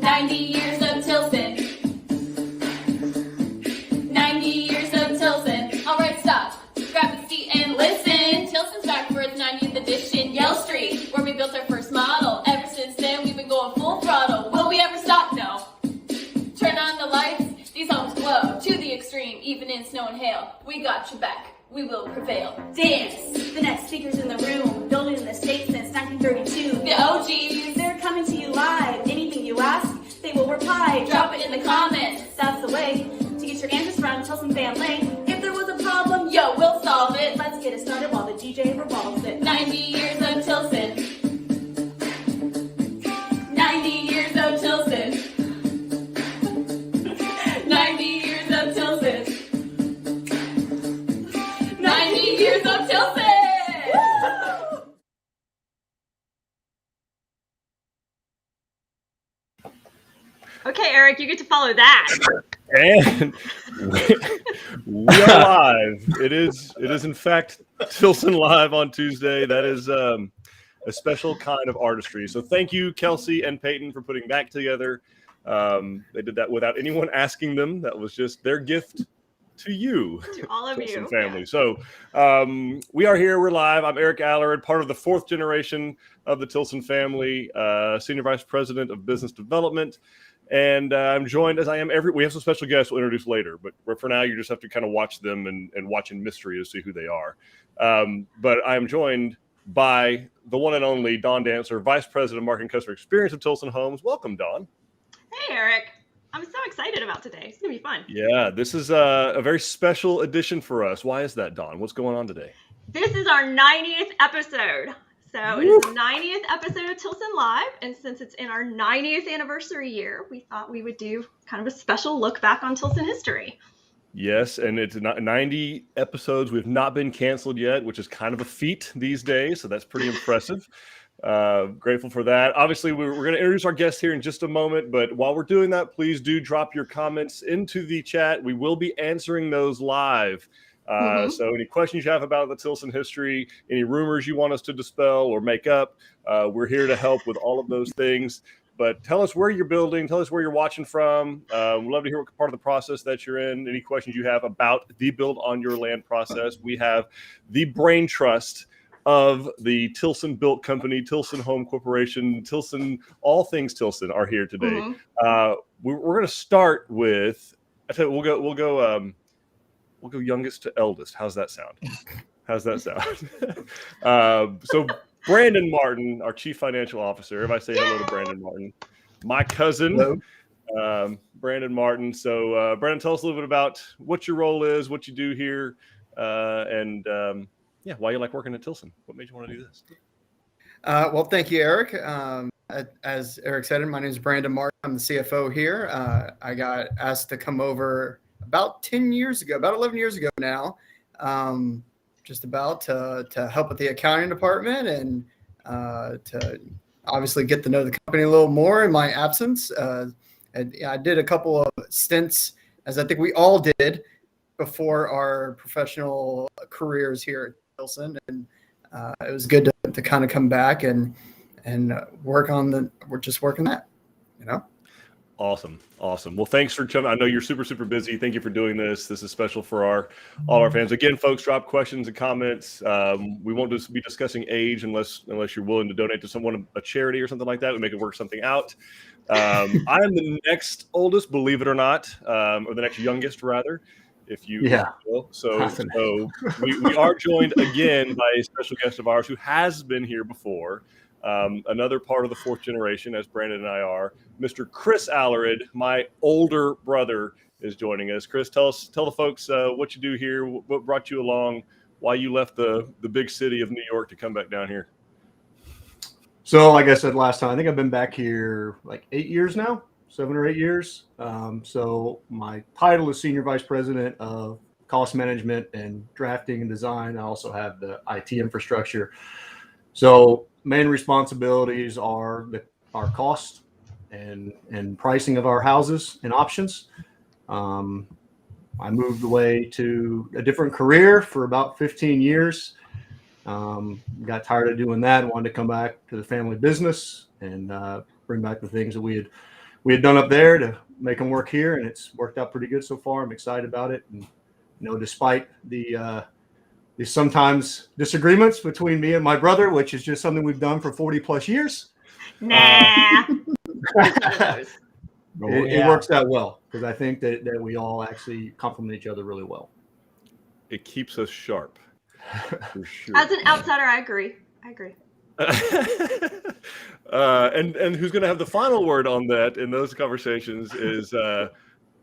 90 years of Tilson. 90 years of Tilson. All right, stop. Grab a seat and listen. Tilson's back for its 90th edition. Yell Street, where we built our first model. Ever since then, we've been going full throttle. Will we ever stop? No. Turn on the lights. These homes glow to the extreme, even in snow and hail. We got your back. We will prevail. Dance. The next speakers in the room, building in the state since 1932. The OGs. They're coming to you live. Anything you ask, they will reply. Drop it in the comments. That's the way to get your answers from Tilson family. If there was a problem, Yo, we'll solve it. let's get it started while the DJ revolves it. 90 years of Tilson. 90 years of Tilson. 90 years of Tilson. 90 years of Tilson. Okay, Eric, you get to follow that. And we are live. It is in fact Tilson Live on Tuesday. That is a special kind of artistry. So thank you, Kelsey and Peyton, for putting that together. They did that without anyone asking them. That was just their gift to you, To all of Tilson you. family. So we are here. We're live. I'm Eric Allard, part of the fourth generation of the Tilson family, Senior Vice President of Business Development. And I'm joined, as I am we have some special guests we'll introduce later, but for now, you just have to kind of watch them and watch in mystery to see who they are. But I am joined by the one and only Dawn Dancer, Vice President of Marketing and Customer Experience of Tilson Homes. Welcome, Dawn. Hey, Eric. I'm so excited about today. It's going to be fun. Yeah, this is a very special edition for us. Why is that, Dawn? What's going on today? This is our 90th episode. So it is the 90th episode of Tilson Live. And since it's in our 90th anniversary year, we thought we would do kind of a special look back on Tilson history. Yes, and it's 90 episodes. We've not been canceled yet, which is kind of a feat these days. So that's pretty impressive. Grateful for that. Obviously, we're going to introduce our guests here in just a moment. But while we're doing that, please do drop your comments into the chat. We will be answering those live. So any questions you have about the Tilson history, any rumors you want us to dispel or make up, we're here to help with all of those things. But tell us where you're building, tell us where you're watching from. We'd love to hear what part of the process that you're in, any questions you have about the Build on Your Land process. We have the brain trust of the Tilson Built Company, Tilson Home Corporation, Tilson, all things Tilson are here today. We're going to start with, I tell you, we'll go youngest to eldest. How's that sound? So Brandon Martin, our Chief Financial Officer. Everybody say hello to Brandon Martin. My cousin, Brandon Martin. So Brandon, tell us a little bit about what your role is, what you do here, and why you like working at Tilson. What made you want to do this? Well, thank you, Eric. As Eric said, my name is Brandon Martin. I'm the CFO here. I got asked to come over about 10 years ago, about 11 years ago now, just about to help with the accounting department and to obviously get to know the company a little more in my absence. I did a couple of stints, as I think we all did, before our professional careers here at Tilson, and it was good to kind of come back and work on we're just working that, you know. Awesome. Well, thanks for coming. I know you're super, super busy. Thank you for doing this. This is special for all our fans. Again, folks, drop questions and comments. We won't just be discussing age unless you're willing to donate to someone, a charity or something like that. We make it work something out. I am the next oldest, believe it or not, or the next youngest rather, if you will. So we are joined again by a special guest of ours who has been here before. Another part of the fourth generation, as Brandon and I are, Mr. Chris Allard, my older brother, is joining us. Chris, tell the folks what you do here, what brought you along, why you left the big city of New York to come back down here. So, like I said last time, I think I've been back here like 8 years now, 7 or 8 years. So my title is Senior Vice President of Cost Management and Drafting and Design. I also have the IT infrastructure. So main responsibilities are our cost and pricing of our houses and options. I moved away to a different career for about 15 years. Got tired of doing that and wanted to come back to the family business and bring back the things that we we had done up there to make them work here, and it's worked out pretty good so far. I'm excited about it. And, despite the sometimes disagreements between me and my brother, which is just something we've done for 40 plus years. Nah. It works out well because I think that we all actually complement each other really well. It keeps us sharp. For sure. As an outsider, I agree. And who's going to have the final word on that in those conversations is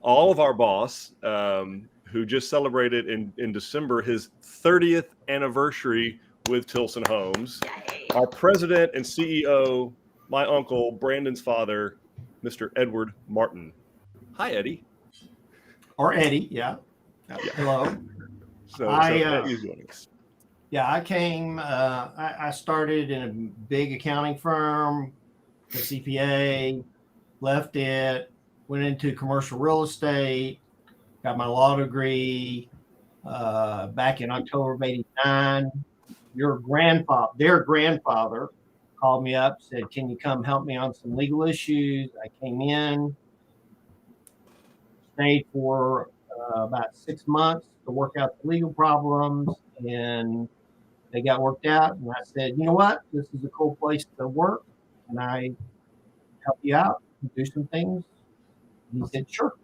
all of our boss, who just celebrated in December his 30th anniversary with Tilson Homes. Yay. Our president and CEO, my uncle, Brandon's father, Mr. Edward Martin. Hi, Eddie. Or Eddie, yeah. Hello. So Eddie's joining us. Yeah, I came, I started in a big accounting firm, the CPA, left it, went into commercial real estate, got my law degree back in October of '89. Their grandfather called me up, said, can you come help me on some legal issues? I came in, stayed for about 6 months to work out the legal problems, and they got worked out. And I said, you know what? This is a cool place to work. And I help you out and do some things. And he said, sure.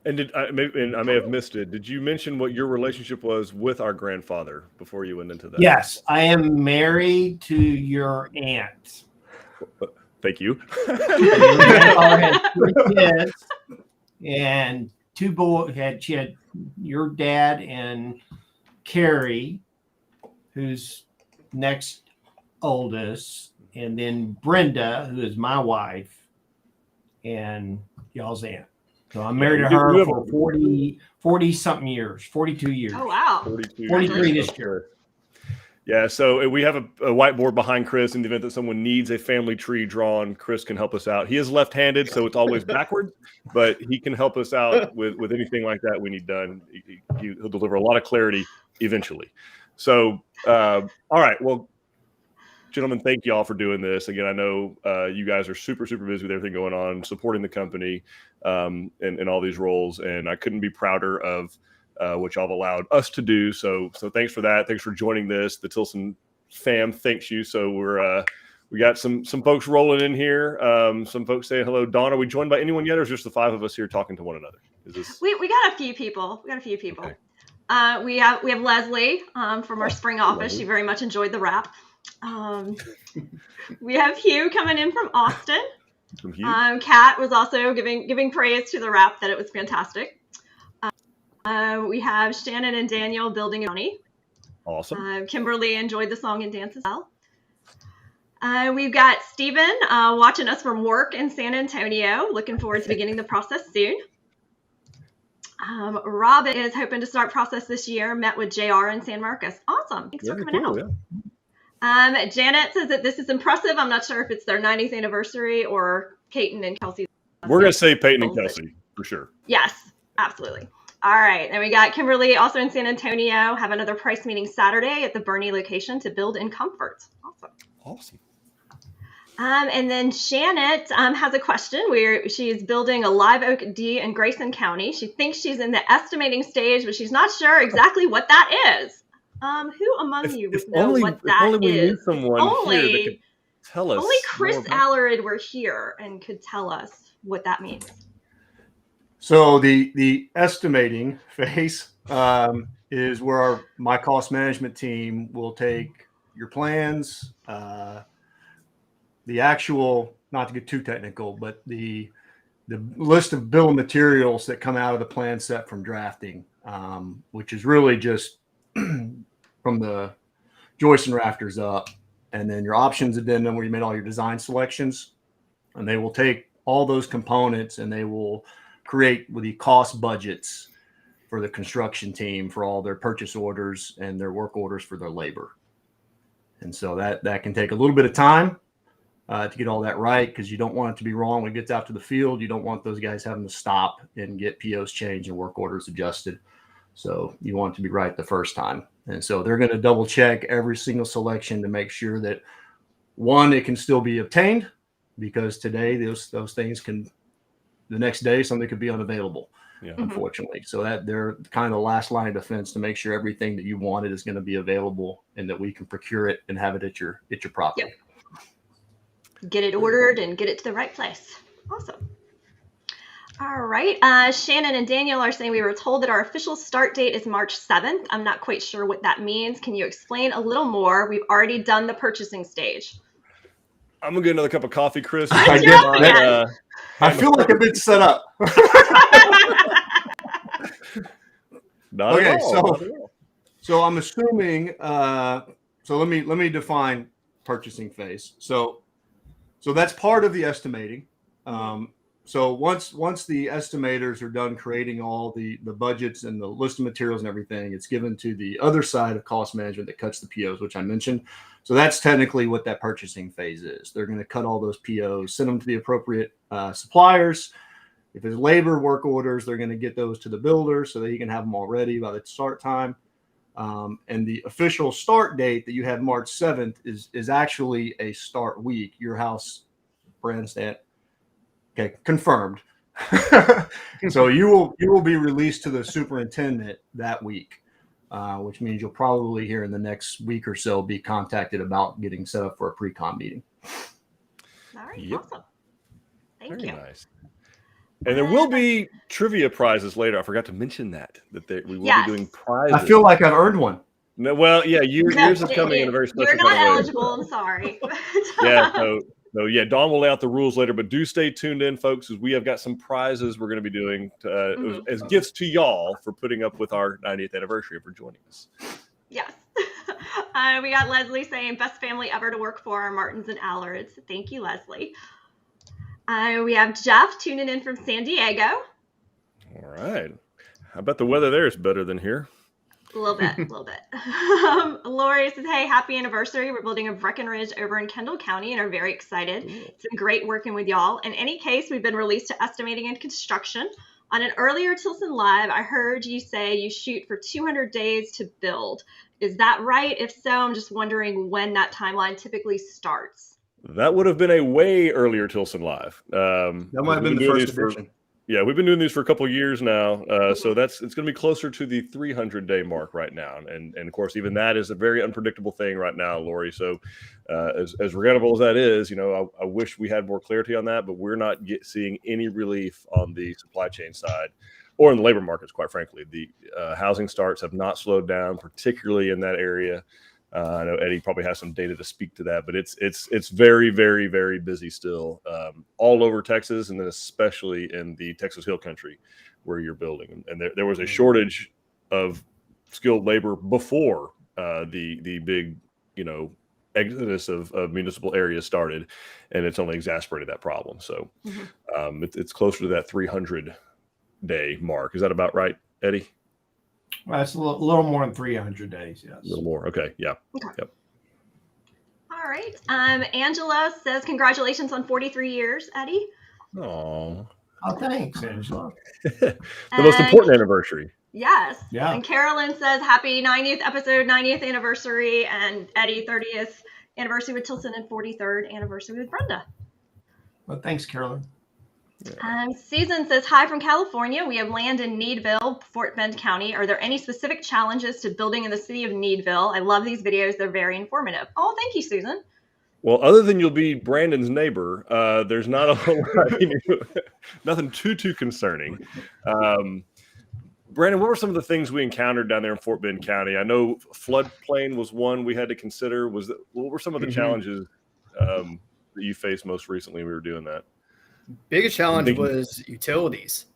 And I may have missed it. Did you mention what your relationship was with our grandfather before you went into that? Yes, I am married to your aunt. Thank you. Your grandfather had 3 kids and 2 boys. She had your dad and Carrie, who's next oldest, and then Brenda, who is my wife, and y'all's aunt. So I'm married to her for 40 something years, 42 years. Oh, wow. 43 this year. Yeah, so we have a whiteboard behind Chris in the event that someone needs a family tree drawn. Chris can help us out. He is left-handed, so it's always backwards, but he can help us out with anything like that we need done. He'll deliver a lot of clarity eventually. So, all right, well, gentlemen, thank you all for doing this. Again, I know you guys are super, super busy with everything going on, supporting the company in all these roles, and I couldn't be prouder of what y'all have allowed us to do. So thanks for that. Thanks for joining this. The Tilson fam thanks you. So we got some folks rolling in here. Some folks saying hello. Dawn, are we joined by anyone yet, or is just the 5 of us here talking to one another? We got a few people. Okay. We have Leslie from our spring office. She very much enjoyed the rap. We have Hugh coming in from Austin. Kat was also giving praise to the rap, that it was fantastic. We have Shannon and Daniel building a money. Awesome. Kimberly enjoyed the song and dance as well. We've got Stephen watching us from work in San Antonio. Looking forward to beginning the process soon. Robin is hoping to start process this year. Met with JR in San Marcos. Awesome. Thanks for coming out. Yeah. Janet says that this is impressive. I'm not sure if it's their 90th anniversary or Peyton and Kelsey. We're going to say Peyton and Kelsey for sure. Yes, absolutely. All right. Then we got Kimberly also in San Antonio. Have another price meeting Saturday at the Bernie location to build in comfort. Awesome. And then Janet has a question where she is building a live oak D in Grayson County. She thinks she's in the estimating stage, but she's not sure exactly what that is. Who among you would know what that is? Only we knew someone here that could tell us. Only Chris Allard were here and could tell us what that means. So the estimating phase is where my cost management team will take your plans, the actual, not to get too technical, but the list of bill of materials that come out of the plan set from drafting, which is really just from the joist and rafters up, and then your options addendum where you made all your design selections, and they will take all those components and they will create with the cost budgets for the construction team for all their purchase orders and their work orders for their labor. And so that can take a little bit of time to get all that right, because you don't want it to be wrong when it gets out to the field. You don't want those guys having to stop and get POs changed and work orders adjusted. So you want it to be right the first time. And so they're going to double check every single selection to make sure that, one, it can still be obtained, because today those things can the next day something could be unavailable. Yeah. Unfortunately. So that they're kind of the last line of defense to make sure everything that you wanted is going to be available and that we can procure it and have it at your property. Yep. Get it ordered and get it to the right place. Awesome. All right. Shannon and Daniel are saying we were told that our official start date is March 7th. I'm not quite sure what that means. Can you explain a little more? We've already done the purchasing stage. I'm gonna get another cup of coffee, Chris. I feel like I've been set up. Not Okay, at all, not at all. so I'm assuming. So let me define purchasing phase. So that's part of the estimating. So once the estimators are done creating all the budgets and the list of materials and everything, it's given to the other side of cost management that cuts the POs, which I mentioned. So that's technically what that purchasing phase is. They're going to cut all those POs, send them to the appropriate suppliers. If it's labor work orders, they're going to get those to the builder so that he can have them all ready by the start time. And the official start date that you have March 7th is actually a start week. Your house, Brandon, okay, confirmed. So you will be released to the superintendent that week, which means you'll probably here in the next week or so be contacted about getting set up for a pre-con meeting. All right. Yep. Awesome. Thank Very you. nice. And there will be trivia prizes later. I forgot to mention that we will Yes. be doing prizes. I feel like I've earned one. No, well, yeah, yours is coming in a very special You're not kind of way. eligible. I'm sorry. Yeah, so yeah, Dawn will lay out the rules later, but do stay tuned in, folks, as we have got some prizes we're going to be doing as gifts to y'all for putting up with our 90th anniversary for joining us. Yes. We got Leslie saying best family ever to work for, Martins and Allards. Thank you, Leslie. We have Jeff tuning in from San Diego. All right. I bet the weather there is better than here. A little bit. Lori says, hey, happy anniversary. We're building a Breckenridge over in Kendall County and are very excited. It's been great working with y'all. In any case, we've been released to estimating and construction. On an earlier Tilson Live, I heard you say you shoot for 200 days to build. Is that right? If so, I'm just wondering when that timeline typically starts. That would have been a way earlier Tilson Live. That might have been the first edition. Yeah, we've been doing these for a couple of years now, so it's going to be closer to the 300-day mark right now, and of course, even that is a very unpredictable thing right now, Lori. So, as regrettable as that is, I wish we had more clarity on that, but we're not seeing any relief on the supply chain side or in the labor markets. Quite frankly, the housing starts have not slowed down, particularly in that area. I know Eddie probably has some data to speak to that, but it's very, very, very busy still all over Texas, and then especially in the Texas Hill Country where you're building. And there was a shortage of skilled labor before the big, exodus of municipal areas started, and it's only exacerbated that problem. So it's closer to that 300-day mark. Is that about right, Eddie? Well, it's a little more than 300 days, yes. A little more. Okay. Yeah. Okay. Yep. All right. Angela says, congratulations on 43 years, Eddie. Oh, thanks, Angela. The most important anniversary. Yes. Yeah. And Carolyn says, happy 90th episode, 90th anniversary, and Eddie, 30th anniversary with Tilson and 43rd anniversary with Brenda. Well, thanks, Carolyn. Susan says, hi from California. We have land in Needville, Fort Bend County. Are there any specific challenges to building in the city of Needville? I love these videos. They're very informative. Oh, thank you, Susan. Well, other than you'll be Brandon's neighbor, there's not a whole lot, nothing too concerning. Brandon, what were some of the things we encountered down there in Fort Bend County? I know floodplain was one we had to consider. What were some of the challenges that you faced most recently when we were doing that? Biggest challenge was utilities.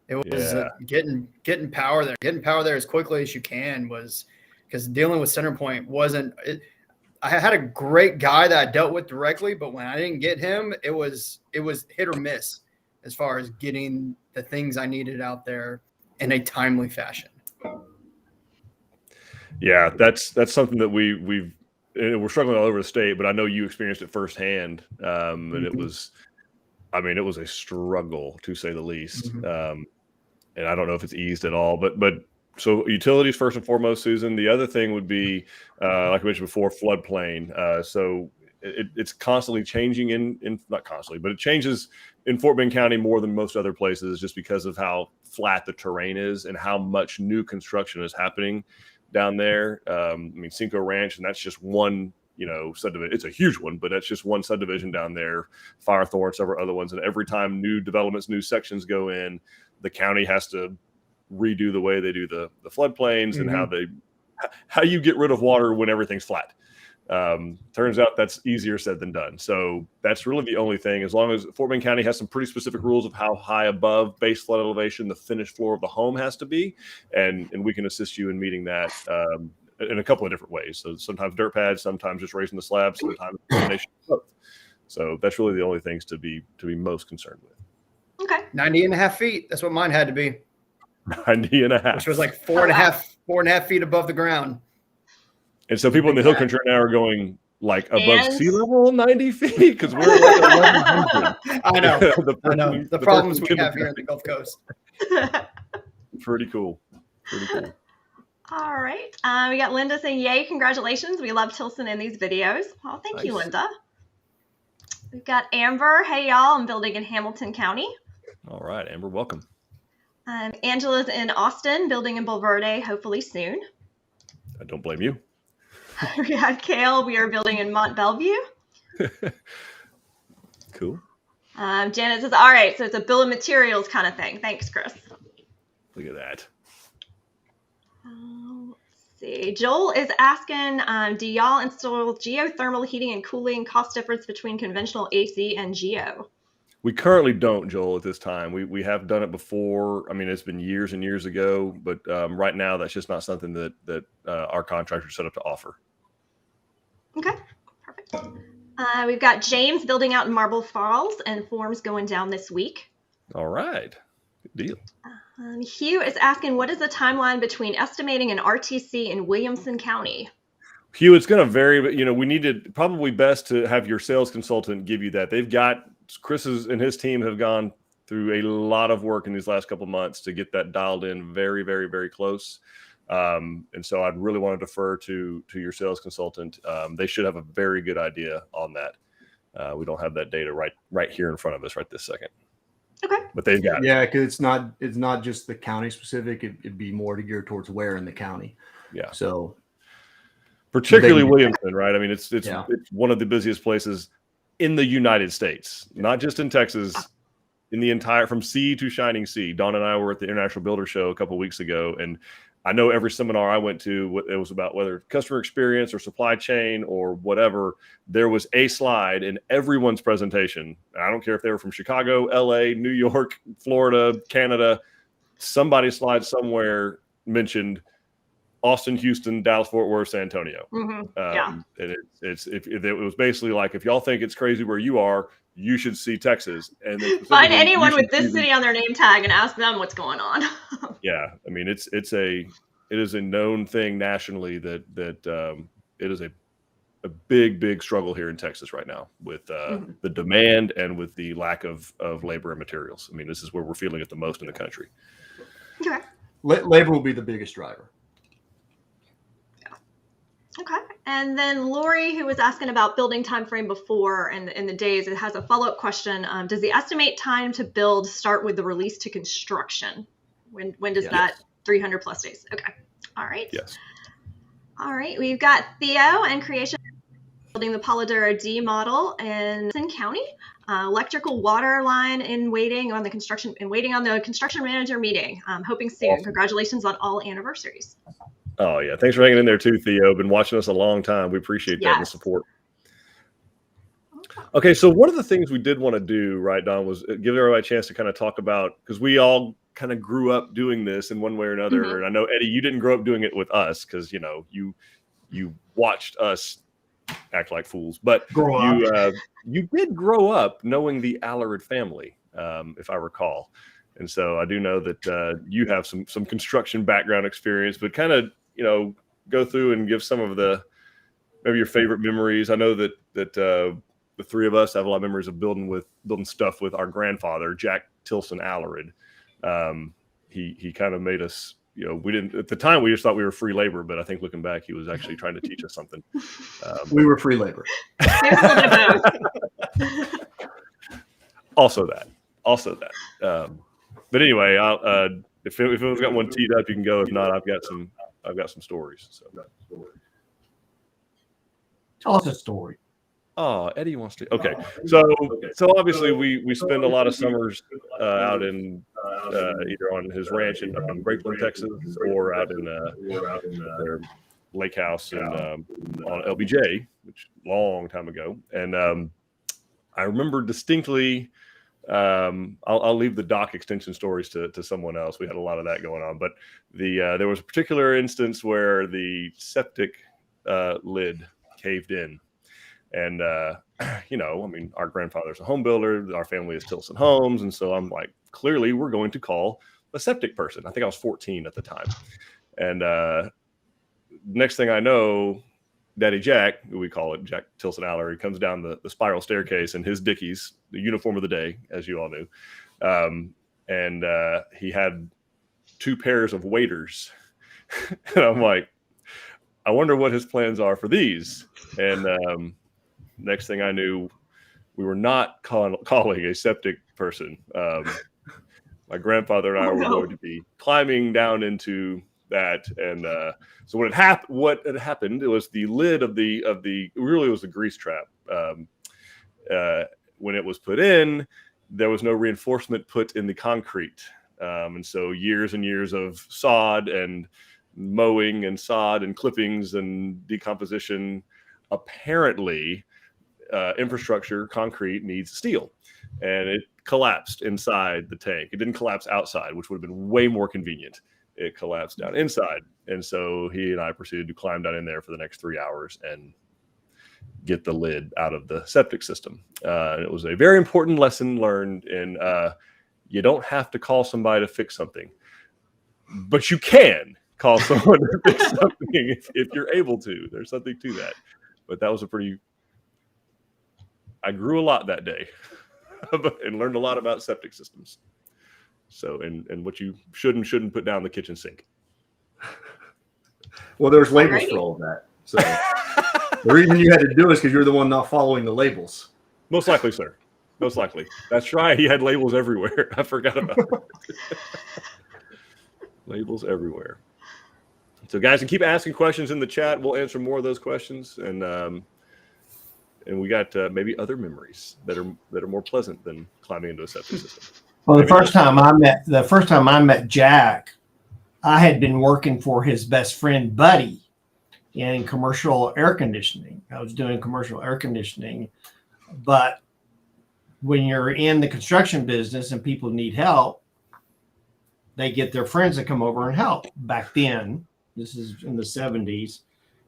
It was getting power there. Getting power there as quickly as you can was because dealing with Centerpoint wasn't. I had a great guy that I dealt with directly, but when I didn't get him, it was hit or miss as far as getting the things I needed out there in a timely fashion. Yeah, that's something that we're struggling all over the state, but I know you experienced it firsthand, and it was a struggle to say the least. And I don't know if it's eased at all, but so utilities first and foremost, Susan. The other thing would be, like I mentioned before, floodplain. So it's constantly changing in not constantly, but it changes in Fort Bend County more than most other places, just because of how flat the terrain is and how much new construction is happening down there. I mean, Cinco Ranch, and that's just one, subdivision. It's a huge one, but that's just one subdivision down there. Firethorn, several other ones, and every time new developments, new sections go in, the county has to redo the way they do the floodplains and how you get rid of water when everything's flat. Turns out that's easier said than done. So that's really the only thing. As long as Fort Bend County has some pretty specific rules of how high above base flood elevation the finished floor of the home has to be, and we can assist you in meeting that in a couple of different ways. So sometimes dirt pads, sometimes just raising the slab, sometimes a combination of both. So that's really the only things to be most concerned with. Okay. 90.5 feet. That's what mine had to be. 90.5. Which was like 4.5 feet above the ground. And so people in the hill country now are going like above sea level 90 feet because we're like 1,100. I know. I know. The problems we have here in the Gulf Coast. Pretty cool. All right. We got Linda saying, yay, congratulations. We love Tilson in these videos. Well, thank you, Linda. We've got Amber. Hey, y'all. I'm building in Hamilton County. All right, Amber, welcome. Angela's in Austin, building in Bulverde, hopefully soon. I don't blame you. We have Kale. We are building in Mont Bellevue. Cool. Janet says, all right, so it's a bill of materials kind of thing. Thanks, Chris. Look at that. Let's see. Joel is asking, do y'all install geothermal heating and cooling, cost difference between conventional AC and geo? We currently don't, Joel, at this time. We have done it before. I mean, it's been years and years ago, but right now that's just not something that our contractors set up to offer. Okay, perfect. We've got James building out in Marble Falls and forms going down this week. All right, good deal. Hugh is asking, what is the timeline between estimating an RTC in Williamson County? Hugh, it's going to vary, but we need to probably best to have your sales consultant give you that. They've got Chris's and his team have gone through a lot of work in these last couple of months to get that dialed in very, very, very close. And so I'd really want to defer to your sales consultant. They should have a very good idea on that. We don't have that data right here in front of us right this second. Okay. But they've got it. Yeah, because it's not just the county specific. It'd be more to gear towards where in the county. Yeah. So particularly Williamson, right? I mean, it's one of the busiest places in the United States, not just in Texas, in the entire, from sea to shining sea. Dawn and I were at the International Builder Show a couple of weeks ago, and I know every seminar I went to, it was about whether customer experience or supply chain or whatever, there was a slide in everyone's presentation. I don't care if they were from Chicago, LA, New York, Florida, Canada, somebody's slide somewhere mentioned Austin, Houston, Dallas, Fort Worth, San Antonio. And it was basically like, if y'all think it's crazy where you are, you should see Texas. And then find anyone with this city on their name tag and ask them what's going on. Yeah, I mean, it is a known thing nationally that it is a big struggle here in Texas right now with the demand and with the lack of labor and materials. I mean, this is where we're feeling it the most in the country. Okay. Labor will be the biggest driver. Okay. And then Lori, who was asking about building time frame before and in the days, it has a follow-up question. Does the estimate time to build start with the release to construction? When does that 300 plus days? Okay. All right. Yes. All right. We've got Theo and creation building the Polidoro D model in Tilson County. Electrical water line waiting on the construction manager meeting. Hoping soon. Awesome. Congratulations on all anniversaries. Oh, yeah. Thanks for hanging in there, too, Theo. Been watching us a long time. We appreciate that and the support. Okay, so one of the things we did want to do, right, Don, was give everybody a chance to kind of talk about, because we all kind of grew up doing this in one way or another. Mm-hmm. And I know, Eddie, you didn't grow up doing it with us because, you watched us act like fools. But you did grow up knowing the Allard family, if I recall. And so I do know that you have some construction background experience, but kind of, go through and give some of maybe your favorite memories. I know that the three of us have a lot of memories of building stuff with our grandfather, Jack Tilson Allard. He kind of made us we didn't at the time. We just thought we were free labor, but I think looking back, he was actually trying to teach us something. We were free labor. Maybe a little bit of both. Also that. But anyway, I'll, if anyone's got one teed up, you can go. If not, I've got some stories. So. Tell us a story. Oh, Eddie wants to. Okay, so obviously we spend a lot of summers out in either on his ranch in Grapeland, Texas, or out in their lake house on LBJ, which long time ago. And I remember distinctly. I'll leave the dock extension stories to someone else. We had a lot of that going on, but there was a particular instance where the septic lid caved in. And, our grandfather's a home builder. Our family is Tilson Homes. And so I'm like, clearly we're going to call a septic person. I think I was 14 at the time. And next thing I know, Daddy Jack, who we call it, Jack Tilson Allard, he comes down the spiral staircase in his Dickies, the uniform of the day, as you all knew. And he had 2 pairs of waders. And I'm like, I wonder what his plans are for these. And next thing I knew, we were not calling a septic person. My grandfather and I were going to be climbing down into that. And so what had happened, it was the lid of the really was the grease trap. When it was put in, there was no reinforcement put in the concrete. And so years and years of sod and mowing and sod and clippings and decomposition, apparently infrastructure, concrete needs steel, and it collapsed inside the tank. It didn't collapse outside, which would have been way more convenient. It collapsed down inside. And so he and I proceeded to climb down in there for the next 3 hours and get the lid out of the septic system. And it was a very important lesson learned in you don't have to call somebody to fix something, but you can call someone to fix something if you're able to. There's something to that. But that was I grew a lot that day and learned a lot about septic systems. So, and what you should and shouldn't put down the kitchen sink. Well, there's labels for all of that. So the reason you had to do it is because you're the one not following the labels. Most likely, sir. Most likely. That's right. He had labels everywhere. I forgot about it. Labels everywhere. So, guys, and keep asking questions in the chat. We'll answer more of those questions, and we got maybe other memories that are more pleasant than climbing into a septic system. Well, the first time I met Jack, I had been working for his best friend Buddy in commercial air conditioning. I was doing commercial air conditioning, but when you're in the construction business and people need help, they get their friends to come over and help. Back then, this is in the 70s,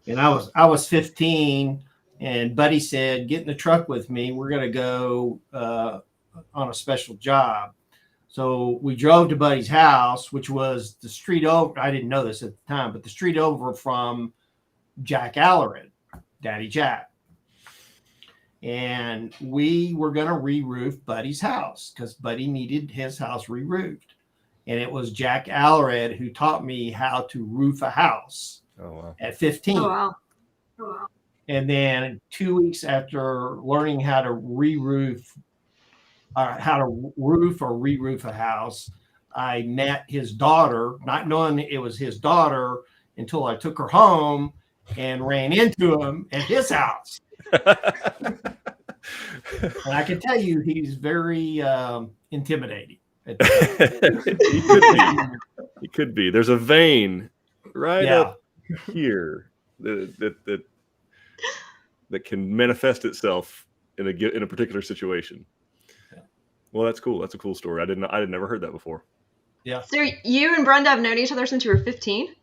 and I was 15, and Buddy said, "Get in the truck with me. We're going to go on a special job." So we drove to Buddy's house, which was the street over. I didn't know this at the time, but the street over from Jack Allard, Daddy Jack. And we were going to re-roof Buddy's house because Buddy needed his house re-roofed. And it was Jack Allard who taught me how to roof a house at 15. Oh, wow. And then 2 weeks after learning how to re-roof, how to roof or re-roof a house, I met his daughter, not knowing it was his daughter until I took her home and ran into him at his house. And I can tell you, he's very intimidating. He could be. There's a vein right up here that can manifest itself in a particular situation. Well, that's cool. That's a cool story. I'd never heard that before. Yeah. So you and Brenda have known each other since you were 15?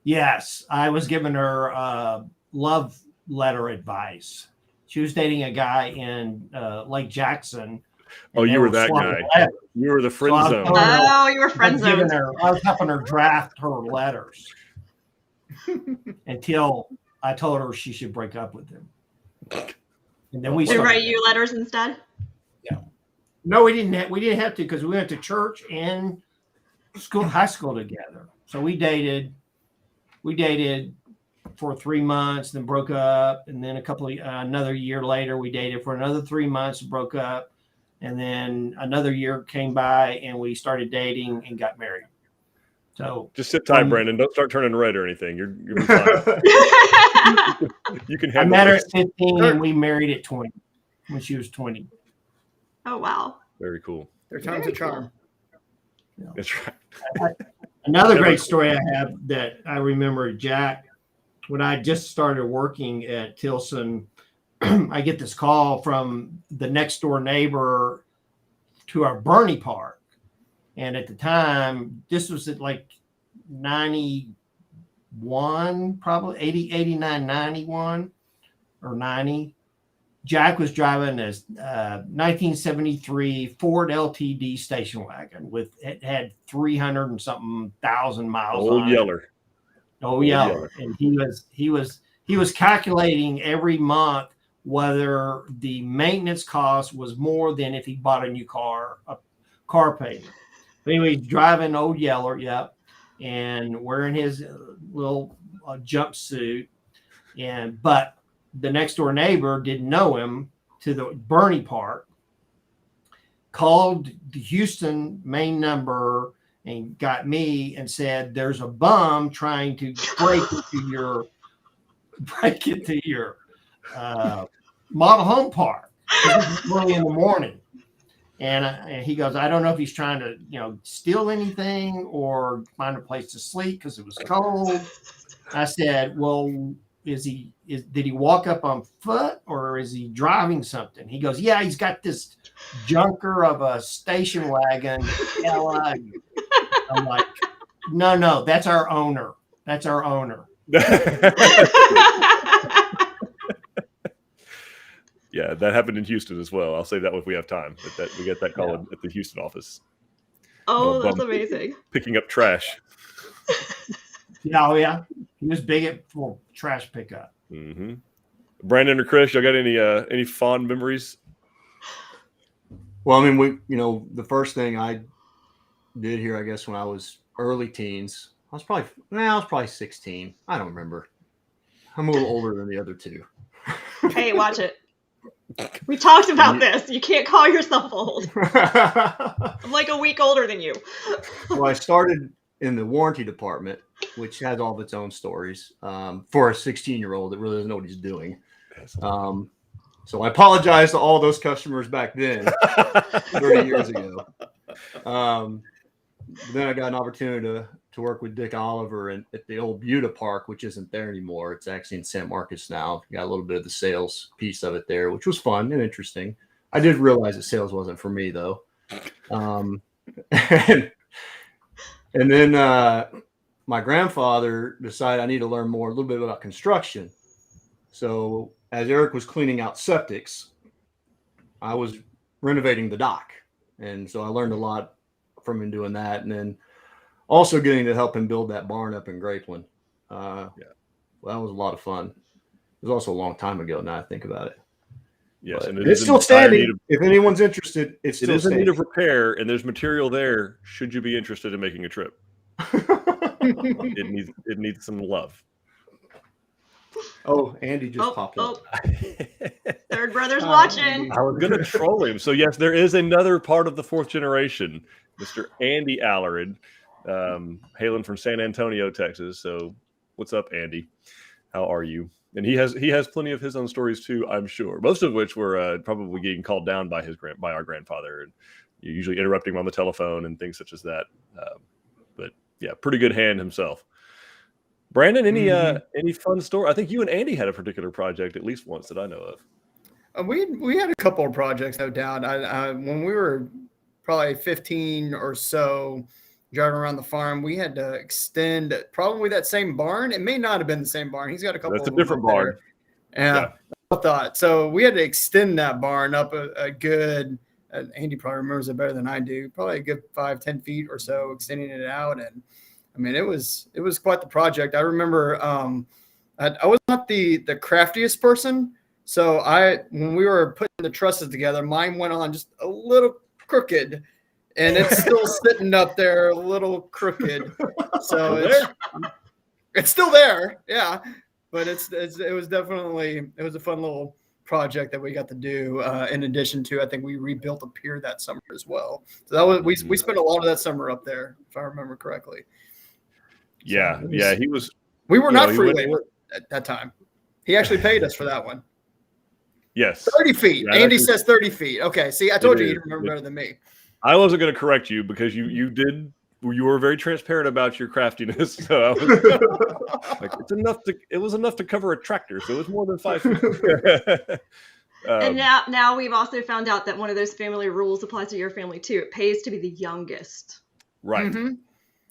Yes. I was giving her love letter advice. She was dating a guy in Lake Jackson. Oh, you were that guy. Letters. You were the friend zone. Oh, you were friend zoned. I was helping her draft her letters until I told her she should break up with him. And then we Did they write you letters instead? Yeah. No, we didn't have to because we went to church and high school together. So we dated for 3 months, then broke up, and then another year later we dated for another 3 months, broke up, and then another year came by and we started dating and got married. So just sit tight, Brandon. Don't start turning red or anything. You'll be fine. You can I handle met her this. at 15 and we married at 20 when she was 20. Oh, wow. Very cool. Their time's a charm. That's right. Another great story I have that I remember, Jack, when I just started working at Tilson, I get this call from the next door neighbor to our Bernie Park. And at the time, this was at like 91, probably 89, 91 or 90. Jack was driving a 1973 Ford LTD station wagon it had 300 and something thousand miles Old on Yeller. it. Old Yeller. And he was calculating every month whether the maintenance cost was more than if he bought a car payment. But anyway, he's driving Old Yeller, yep, and wearing his little jumpsuit, but the next door neighbor didn't know him to the Bernie Park, called the Houston main number and got me and said, there's a bum trying to break into your model home park. It's early in the morning. And he goes, I don't know if he's trying to, steal anything or find a place to sleep because it was cold. I said, well, did he walk up on foot or is he driving something? He goes, yeah, he's got this junker of a station wagon. I'm like, no, that's our owner. That's our owner. Yeah, that happened in Houston as well. I'll say that if we have time. We get that call at the Houston office. Oh, that's amazing. Picking up trash. Yeah. He was big for trash pickup. Mm-hmm. Brandon or Chris, y'all got any fond memories? Well, I mean, the first thing I did here, I guess, when I was early teens, I was probably 16. I don't remember. I'm a little older than the other two. Hey, watch it. We talked about this. You can't call yourself old. I'm like a week older than you. Well, I started in the warranty department, which has all of its own stories for a 16-year-old that really doesn't know what he's doing. So I apologize to all those customers back then, 30 years ago. Then I got an opportunity to work with Dick Oliver at the old Buda Park, which isn't there anymore. It's actually in San Marcos now. Got a little bit of the sales piece of it there, which was fun and interesting. I did realize that sales wasn't for me, though. And then my grandfather decided I need to learn a little bit about construction. So as Eric was cleaning out septics, I was renovating the dock. And so I learned a lot from him doing that. And then also getting to help him build that barn up in Grapeland. Well, that was a lot of fun. It was also a long time ago now I think about it. Yes, but and it's still standing. If anyone's interested, it is in need of repair, and there's material there. Should you be interested in making a trip? It needs some love. Oh, Andy just popped up. Third brother's watching. I was going to troll him. So yes, there is another part of the fourth generation, Mr. Andy Allard, hailing from San Antonio, Texas. So what's up, Andy? How are you? And he has plenty of his own stories too, I'm sure. Most of which were probably getting called down by our grandfather, and usually interrupting him on the telephone and things such as that. But yeah, pretty good hand himself. Brandon, any fun story? I think you and Andy had a particular project at least once that I know of. We had a couple of projects, no doubt. When we were probably 15 or so, driving around the farm, we had to extend probably that same barn. It may not have been the same barn. He's got a couple. That's a different barn. Yeah, I thought so. We had to extend that barn up a good. Andy probably remembers it better than I do. Probably a good 5-10 feet or so, extending it out, and I mean it was quite the project. I remember I was not the craftiest person, so when we were putting the trusses together, mine went on just a little crooked. and it's still sitting up there a little crooked. So it's still there, yeah. But it was definitely a fun little project that we got to do. In addition to, I think we rebuilt a pier that summer as well. So that was we spent a lot of that summer up there, if I remember correctly. Yeah, So he was. We were not he free went- labor at that time. He actually paid us for that one. Yes. 30 feet. Yeah, Andy that's- says 30 feet. Okay. See, I told you is. he'd remember better than me. I wasn't going to correct you because you were very transparent about your craftiness. So I was like, it was enough to cover a tractor. So it was more than 5 feet. And now we've also found out that one of those family rules applies to your family too. It pays to be the youngest. Right. Mm-hmm.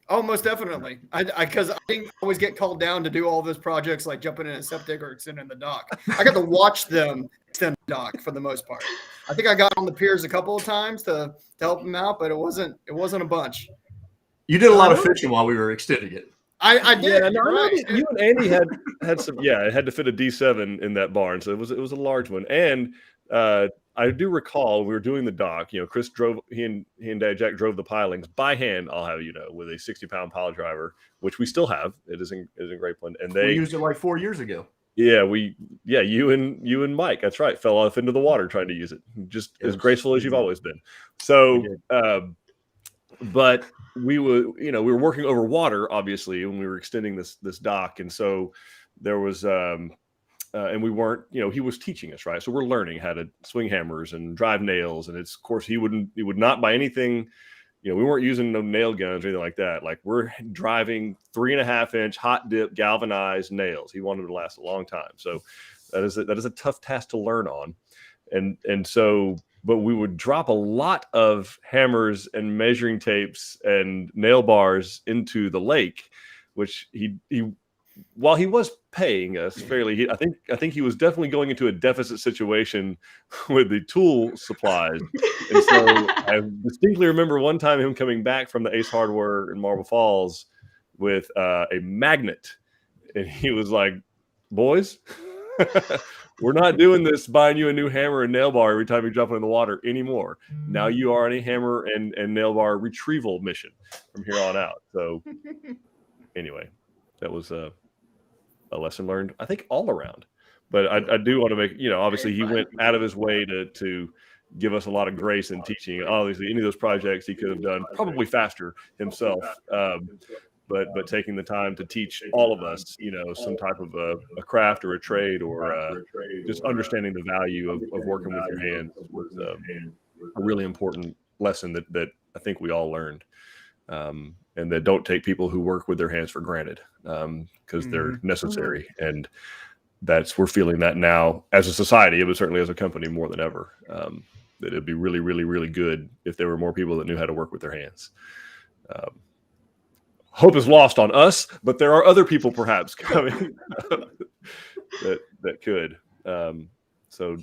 Oh, most definitely. Because I didn't always get called down to do all those projects like jumping in a septic or extending the dock. I got to watch them extend the dock for the most part. I think I got on the piers a couple of times to help them out, but it wasn't a bunch. You did a lot of fishing while we were extending it. I did. Yeah, no, Right. you and Andy had some. Yeah, it had to fit a D7 in that barn, so it was a large one. And I do recall we were doing the dock. Chris drove. He and Dad Jack drove the pilings by hand. I'll have you know, with a 60-pound pile driver, which we still have. It is in Grapeland, and We used it like 4 years ago. Yeah, you and Mike. That's right. Fell off into the water trying to use it. Just as graceful as you've always been. So, but we were working over water, obviously, when we were extending this dock, and so there was, and we weren't, he was teaching us, right? So we're learning how to swing hammers and drive nails, and it's, of course, he would not buy anything. We weren't using no nail guns or anything like that. Like, we're driving 3.5-inch hot dip galvanized nails. He wanted to last a long time. So that is a tough task to learn on. And so, but we would drop a lot of hammers and measuring tapes and nail bars into the lake, which he while he was paying us fairly, I think he was definitely going into a deficit situation with the tool supplies. And so I distinctly remember one time him coming back from the Ace Hardware in Marble Falls with a magnet. And he was like, boys, we're not doing this buying you a new hammer and nail bar every time you jump in the water anymore. Now you are on a hammer and nail bar retrieval mission from here on out. So anyway, that was a lesson learned, I think, all around. But I do want to make, obviously he went out of his way to give us a lot of grace in teaching. Obviously, any of those projects he could have done probably faster himself. But taking the time to teach all of us, some type of a craft or a trade or just understanding the value of working with your hands was a really important lesson that I think we all learned. And that don't take people who work with their hands for granted, because they're necessary. And we're feeling that now as a society, but certainly as a company more than ever, that it'd be really, really, really good if there were more people that knew how to work with their hands. Hope is lost on us, but there are other people perhaps coming that could. So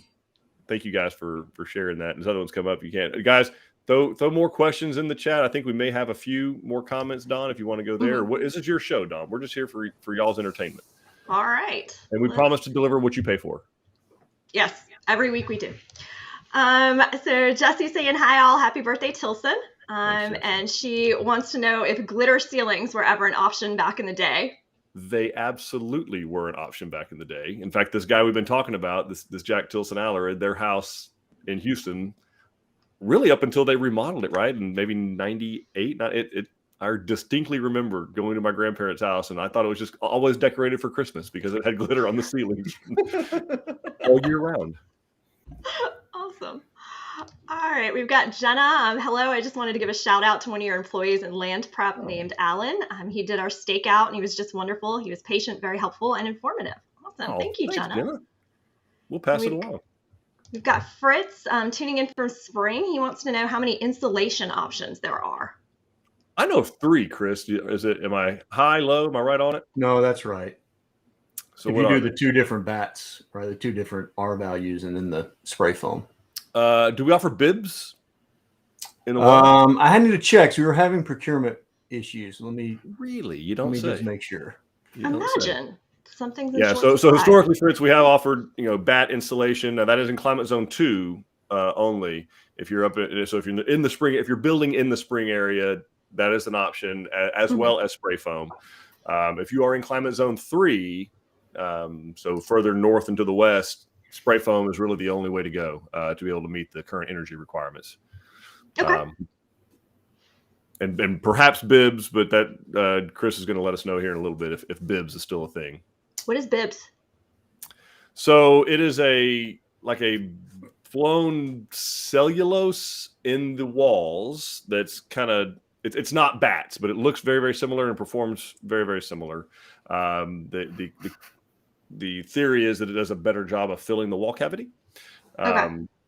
thank you guys for sharing that. As other ones come up, you can, guys, throw more questions in the chat. I think we may have a few more comments, Don, if you want to go there. What is this your show, Don? We're just here for y'all's entertainment. All right. And we promise to deliver what you pay for. Yes, every week we do. So Jesse's saying hi all, happy birthday, Tilson. And she wants to know if glitter ceilings were ever an option back in the day. They absolutely were an option back in the day. In fact, this guy we've been talking about, this Jack Tilson Allard, their house in Houston, really up until they remodeled it, right? And maybe 98. I distinctly remember going to my grandparents' house, and I thought it was just always decorated for Christmas because it had glitter on the ceilings all year round. Awesome. All right, we've got Jenna. Hello, I just wanted to give a shout out to one of your employees in land prep named Alan. He did our stakeout, and he was just wonderful. He was patient, very helpful, and informative. Awesome. Thank you, thanks, Jenna. We'll pass it along. We've got Fritz tuning in from Spring. He wants to know how many insulation options there are. I know of 3, Chris. Am I high, low? Am I right on it? No, that's right. So if you do the 2 different bats, right, the 2 different R values, and then the spray foam. Do we offer bibs? I need to check. So we were having procurement issues. Really? You don't say. Just make sure. Imagine. Something's in Yeah, short so supply. historically, Fritz, we have offered, bat insulation. Now, that is in climate zone 2 only. If you're if you're in the spring, if you're building in the spring area, that is an option, as well as spray foam. If you are in climate zone 3, so further north and to the west, spray foam is really the only way to go to be able to meet the current energy requirements. Okay. And perhaps bibs, but that Chris is going to let us know here in a little bit if bibs is still a thing. What is bibs? So it is like a flown cellulose in the walls that's kind of, it's not bats, but it looks very, very similar and performs very, very similar. The theory is that it does a better job of filling the wall cavity.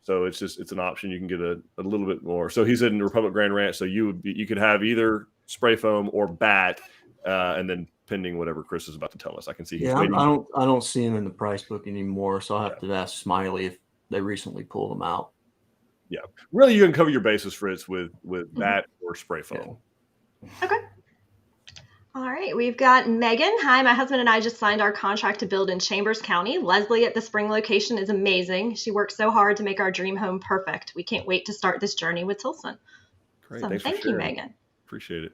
So it's an option. You can get a little bit more. So he's in Republic Grand Ranch. So you could have either spray foam or bat, and then pending whatever Chris is about to tell us. I can see he's waiting. I don't see him in the price book anymore. So I'll have to ask Smiley if they recently pulled them out. Yeah, really, you can cover your bases, Fritz, with bat or spray foam. Okay. All right, we've got Megan. Hi, my husband and I just signed our contract to build in Chambers County. Leslie at the spring location is amazing. She worked so hard to make our dream home perfect. We can't wait to start this journey with Tilson. Great, So thank you, Megan. Appreciate it.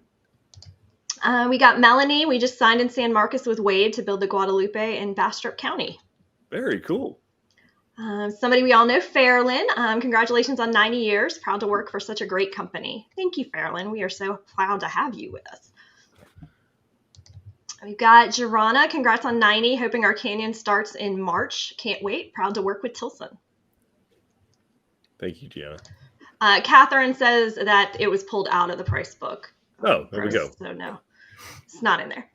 We got Melanie. We just signed in San Marcos with Wade to build the Guadalupe in Bastrop County. Very cool. Somebody we all know, Fairlyn. Congratulations on 90 years. Proud to work for such a great company. Thank you, Fairlyn. We are so proud to have you with us. We've got Jirana. Congrats on 90. Hoping our canyon starts in March. Can't wait. Proud to work with Tilson. Thank you, Gianna. Catherine says that it was pulled out of the price book. Oh, there we go. So no, it's not in there.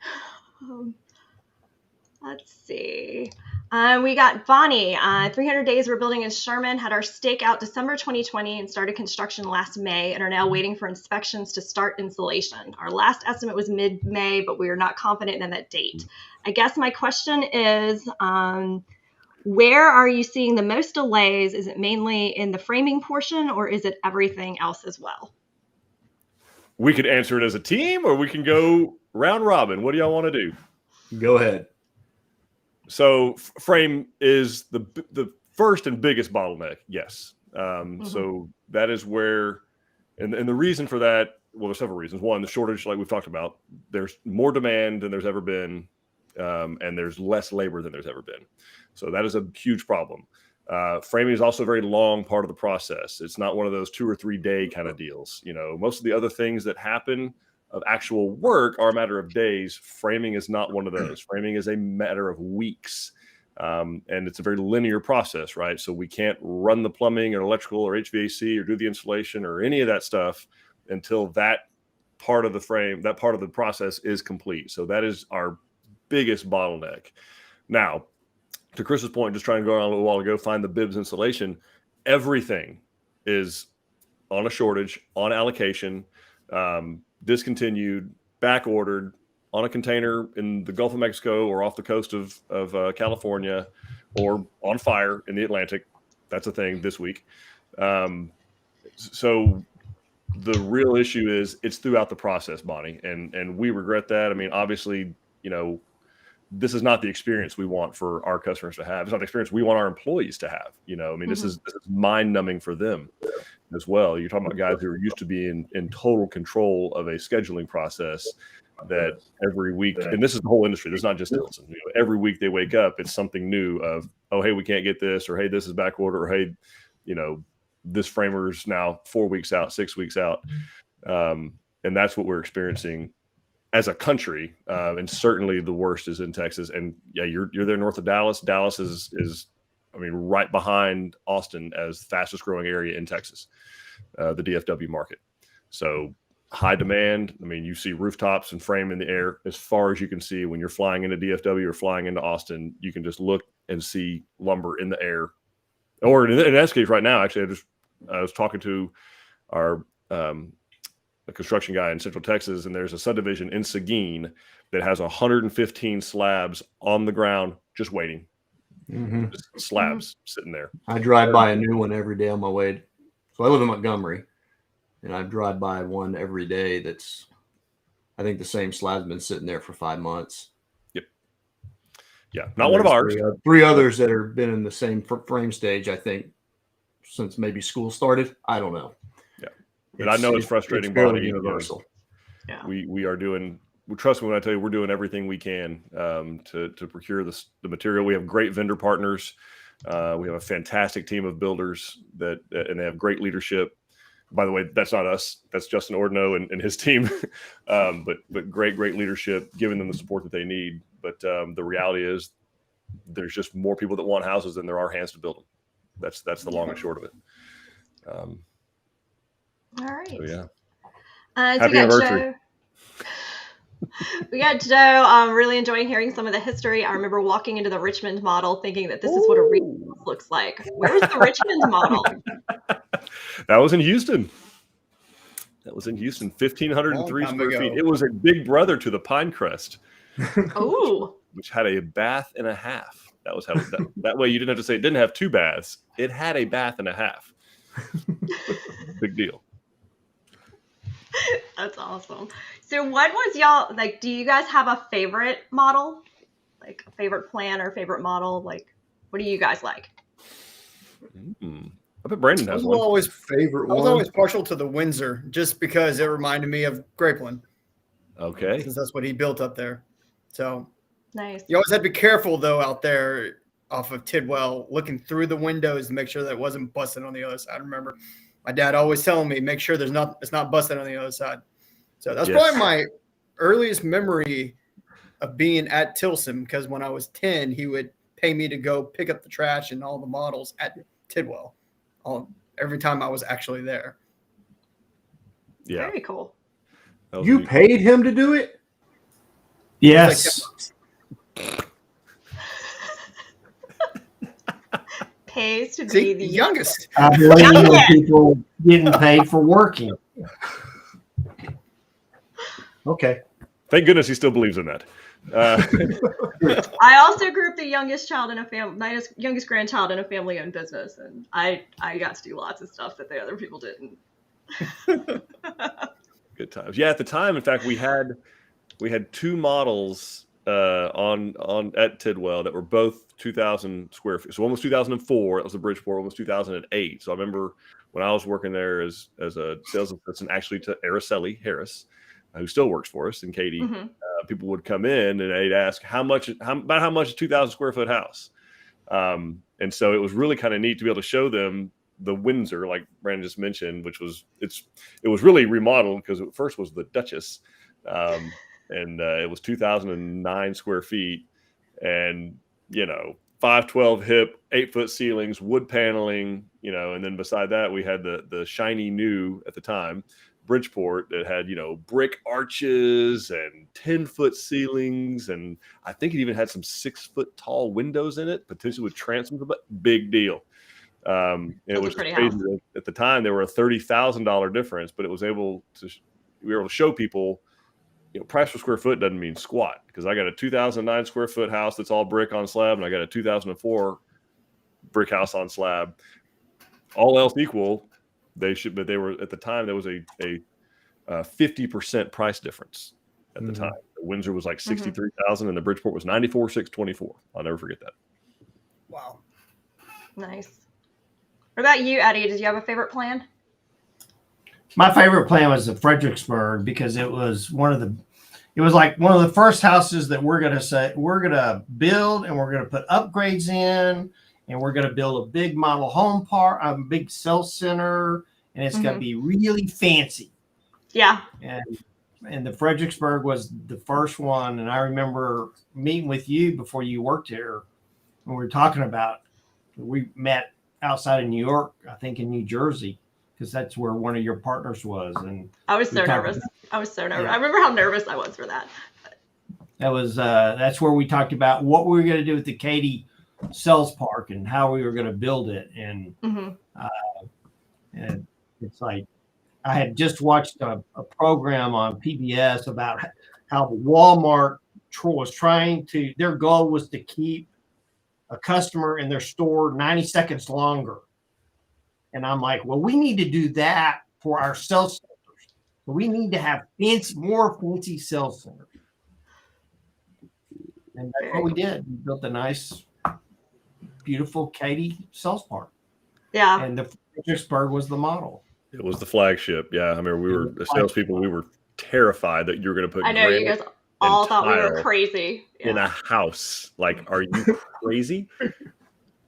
Let's see. We got Bonnie. 300 days we're building in Sherman. Had our stake out December 2020 and started construction last May and are now waiting for inspections to start installation. Our last estimate was mid-May, but we are not confident in that date. I guess my question is, where are you seeing the most delays? Is it mainly in the framing portion or is it everything else as well? We could answer it as a team or we can go round robin. What do y'all want to do? Go ahead. So frame is the first and biggest bottleneck. Yes. So that is where, and the reason for that, well, there's several reasons. One, the shortage, like we've talked about, there's more demand than there's ever been. And there's less labor than there's ever been. So that is a huge problem. Framing is also a very long part of the process. It's not one of those 2 or 3 day kind of deals. You know, most of the other things that happen of actual work are a matter of days. Framing is not one of those. Framing is a matter of weeks. And it's a very linear process, right? So we can't run the plumbing or electrical or HVAC or do the installation or any of that stuff until that part of the frame, that part of the process is complete. So that is our biggest bottleneck. Now, to Chris's point, just trying to go on a little while ago, find the bibs installation, everything is on a shortage, on allocation, discontinued, back ordered, on a container in the Gulf of Mexico or off the coast of California, or on fire in the Atlantic. That's a thing this week. So the real issue is it's throughout the process, Bonnie, and we regret that. I mean, obviously, you know, this is not the experience we want for our customers to have. It's not the experience we want our employees to have. You know, I mean, this is mind numbing for them as well. You're talking about guys who are used to being in total control of a scheduling process that every week, and this is the whole industry. This is not just Tilson. You know, every week they wake up, it's something new of, oh, hey, we can't get this, or hey, this is back order, or hey, you know, this framer's now 4 weeks out, 6 weeks out. And that's what we're experiencing as a country, and certainly the worst is in Texas. And yeah, you're there north of Dallas. Dallas is I mean, right behind Austin as the fastest growing area in Texas, the DFW market. So high demand. I mean, you see rooftops and frame in the air as far as you can see. When you're flying into DFW or flying into Austin, you can just look and see lumber in the air. Or in this case right now, actually, I was talking to our a construction guy in Central Texas, and there's a subdivision in Seguin that has 115 slabs on the ground just waiting. Just slabs sitting there. I drive by a new one every day on my way. So I live in Montgomery, and I drive by one every day that's, I think the same slab's been sitting there for 5 months. Yep. Yeah, not one of ours. Three others that have been in the same frame stage, I think, since maybe school started. I don't know. Yeah. But I know it's frustrating. fairly Bonnie, universal. Yeah. We are doing. Trust me when I tell you, we're doing everything we can to procure the material. We have great vendor partners. We have a fantastic team of builders and they have great leadership. By the way, that's not us. That's Justin Ordno and his team. But great leadership, giving them the support that they need. But the reality is, there's just more people that want houses than there are hands to build them. That's the long and short of it. All right. So yeah. Happy anniversary. We got Joe. Really enjoying hearing some of the history. I remember walking into the Richmond model thinking that this is what a real house looks like. Where's the Richmond model? That was in Houston. 1,503 square feet. It was a big brother to the Pinecrest. Oh. Which had a bath and a half. That was how that way you didn't have to say it didn't have 2 baths. It had a bath and a half. Big deal. That's awesome. So what was y'all like? Do you guys have a favorite model? Like a favorite plan or favorite model? Like, what do you guys like? I bet Brandon has one. I was always partial to the Windsor just because it reminded me of Grapeland. Okay. Because that's what he built up there. So Nice. you always had to be careful though out there off of Tidwell, looking through the windows to make sure that it wasn't busted on the other side. I remember my dad always telling me, make sure it's not busted on the other side. So that's probably my earliest memory of being at Tilson, because when I was 10, he would pay me to go pick up the trash and all the models at Tidwell every time I was actually there. Yeah. Very cool. You paid him to do it? Yes. Pays to See, be the youngest. I believe when people getting paid for working. Okay. Thank goodness he still believes in that. I also grew up the youngest child in a family, youngest grandchild in a family-owned business, and I got to do lots of stuff that the other people didn't. Good times. Yeah, at the time, in fact, we had 2 models on at Tidwell that were both 2,000 square feet. So one was 2004. That was the Bridgeport. One was 2008. So I remember when I was working there as a sales assistant, actually to Araceli Harris, who still works for us, and Katie. Mm-hmm. People would come in and they'd ask how much is a 2,000 square foot house. And so it was really kind of neat to be able to show them the Windsor, like Brandon just mentioned, which was it was really remodeled because it first was the Duchess, and it was 2,009 square feet, and 512 hip, 8-foot ceilings, wood paneling, and then beside that we had the shiny new at the time Bridgeport that had brick arches and 10-foot ceilings, and I think it even had some 6-foot tall windows in it, potentially with transoms. But big deal. And it was crazy. At the time, there were a $30,000 difference, but we were able to show people, price per square foot doesn't mean squat, because I got a 2009 square foot house that's all brick on slab, and I got a 2004 brick house on slab. All else equal, but they were at the time there was a 50% price difference at the time. The Windsor was like 63,000, and the Bridgeport was 94,624. I'll never forget that. Wow. Nice. What about you, Eddie? Did you have a favorite plan? My favorite plan was the Fredericksburg, because it was like one of the first houses that we're going to build, and we're going to put upgrades in, and we're going to build a big model home park, a big sales center, and it's going to be really fancy. Yeah. And the Fredericksburg was the first one. And I remember meeting with you before you worked here, and we were talking about, we met outside of New York, I think in New Jersey, because that's where one of your partners was. And I was so nervous. I remember how nervous I was for that. That's where we talked about what we were going to do with the Katy Sales Park and how we were going to build it. And and it's like, I had just watched a program on PBS about how Walmart was their goal was to keep a customer in their store 90 seconds longer. And I'm like, well, we need to do that for our sales centers. So we need to have more fancy sales centers. And that's what we did. We built a nice, beautiful Katy Sales Park. Yeah. And Fredericksburg was the model. It was the flagship. Yeah, I mean, we were the salespeople. We were terrified that you were going to put. I know you granite guys all thought we were tile crazy. in a house. Like, are you crazy?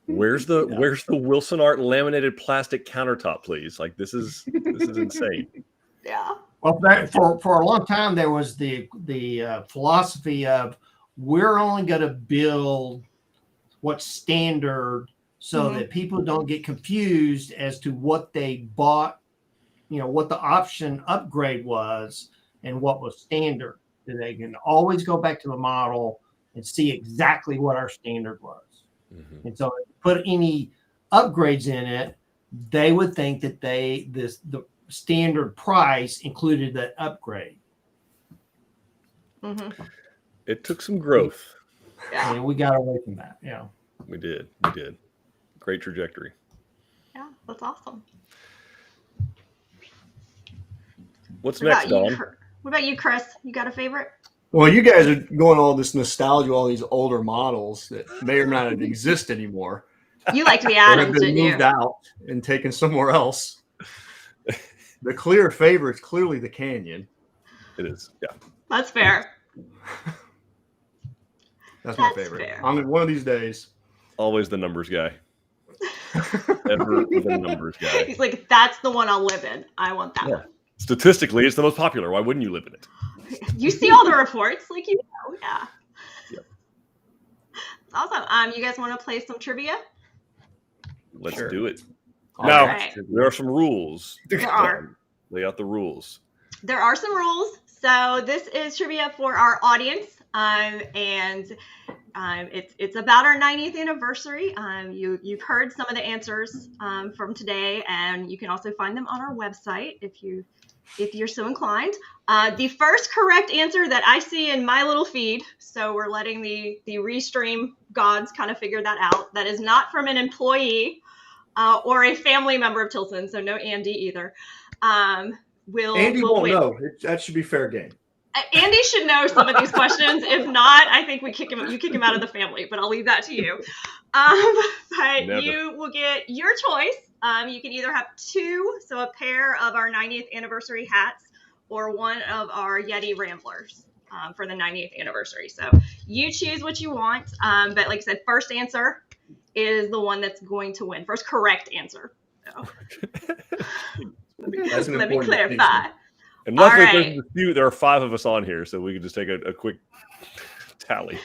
Where's the Wilson Art laminated plastic countertop, please? Like, this is insane. Yeah. Well, for a long time there was the philosophy of we're only going to build what's standard so that people don't get confused as to what they bought, what the option upgrade was and what was standard. They can always go back to the model and see exactly what our standard was. Mm-hmm. And so if you put any upgrades in it, they would think that the standard price included that upgrade. Mm-hmm. It took some growth. Yeah. And we got away from that. Yeah. We did. Great trajectory. Yeah, that's awesome. What's next, Dawn? What about you, Chris? You got a favorite? Well, you guys are going all this nostalgia, all these older models that may or may not exist anymore. You liked the Or have Adams, been didn't moved you? out and taken somewhere else. The clear favorite is clearly the Canyon. It is. Yeah. That's fair. That's my That's favorite. fair. I'm one of these days. Always the numbers guy. Ever the numbers guy. He's like, that's the one I'll live in. I want that one. Statistically, it's the most popular. Why wouldn't you live in it? You see all the reports, like you know, yeah. Yep. It's awesome. You guys want to play some trivia? Let's Sure. do it. All Now, right. there are some rules. There are. Lay out the rules. There are some rules. So this is trivia for our audience, and it's about our 90th anniversary. You've heard some of the answers from today, and you can also find them on our website if you're so inclined. The first correct answer that I see in my little feed, so we're letting the restream gods kind of figure that out. That is not from an employee or a family member of Tilson, so no Andy either. Andy won't know. That should be fair game. Andy should know some of these questions. If not, I think you kick him out of the family, but I'll leave that to you. But Never. You will get your choice. You can either have two, so a pair of our 90th anniversary hats, or one of our Yeti Ramblers for the 90th anniversary. So you choose what you want. But like I said, first answer is the one that's going to win. First correct answer. So. That's an Let me important clarify. distinction. And luckily, All there's right. a dispute. There are 5 of us on here, so we can just take a quick tally.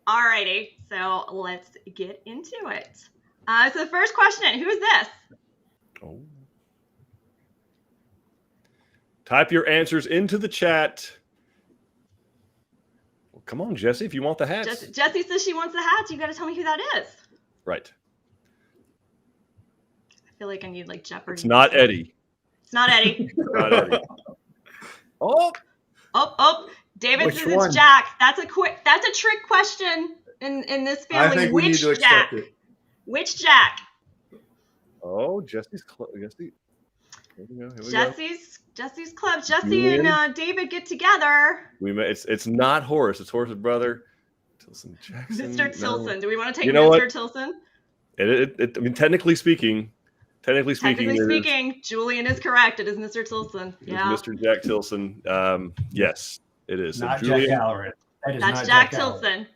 Alrighty, so let's get into it. So the first question, who is this? Oh. Type your answers into the chat. Well, come on, Jesse, if you want the hats. Jessie says she wants the hats. You got to tell me who that is. Right. I feel like I need like Jeopardy. It's not Eddie. It's not Eddie. Not Eddie. Oh, David Which says it's one? Jack. That's a trick question in this family. I think we need Which to Jack? accept it. Which Jack? oh, Jesse's Jesse. Here we go. Jesse's club. Jesse Julian? and David get together. It's not Horace. It's Horace's brother, Tilson Jackson. Mr. Tilson. No. Do we want to take You know Mr. what? Tilson? I mean, technically speaking, Technically it is- speaking, Julian is correct. It is Mr. Tilson. it is Yeah. Mr. Jack Tilson. Yes, it is. So Not Julian, Jack Allard. That is That's not Jack Allard. Tilson.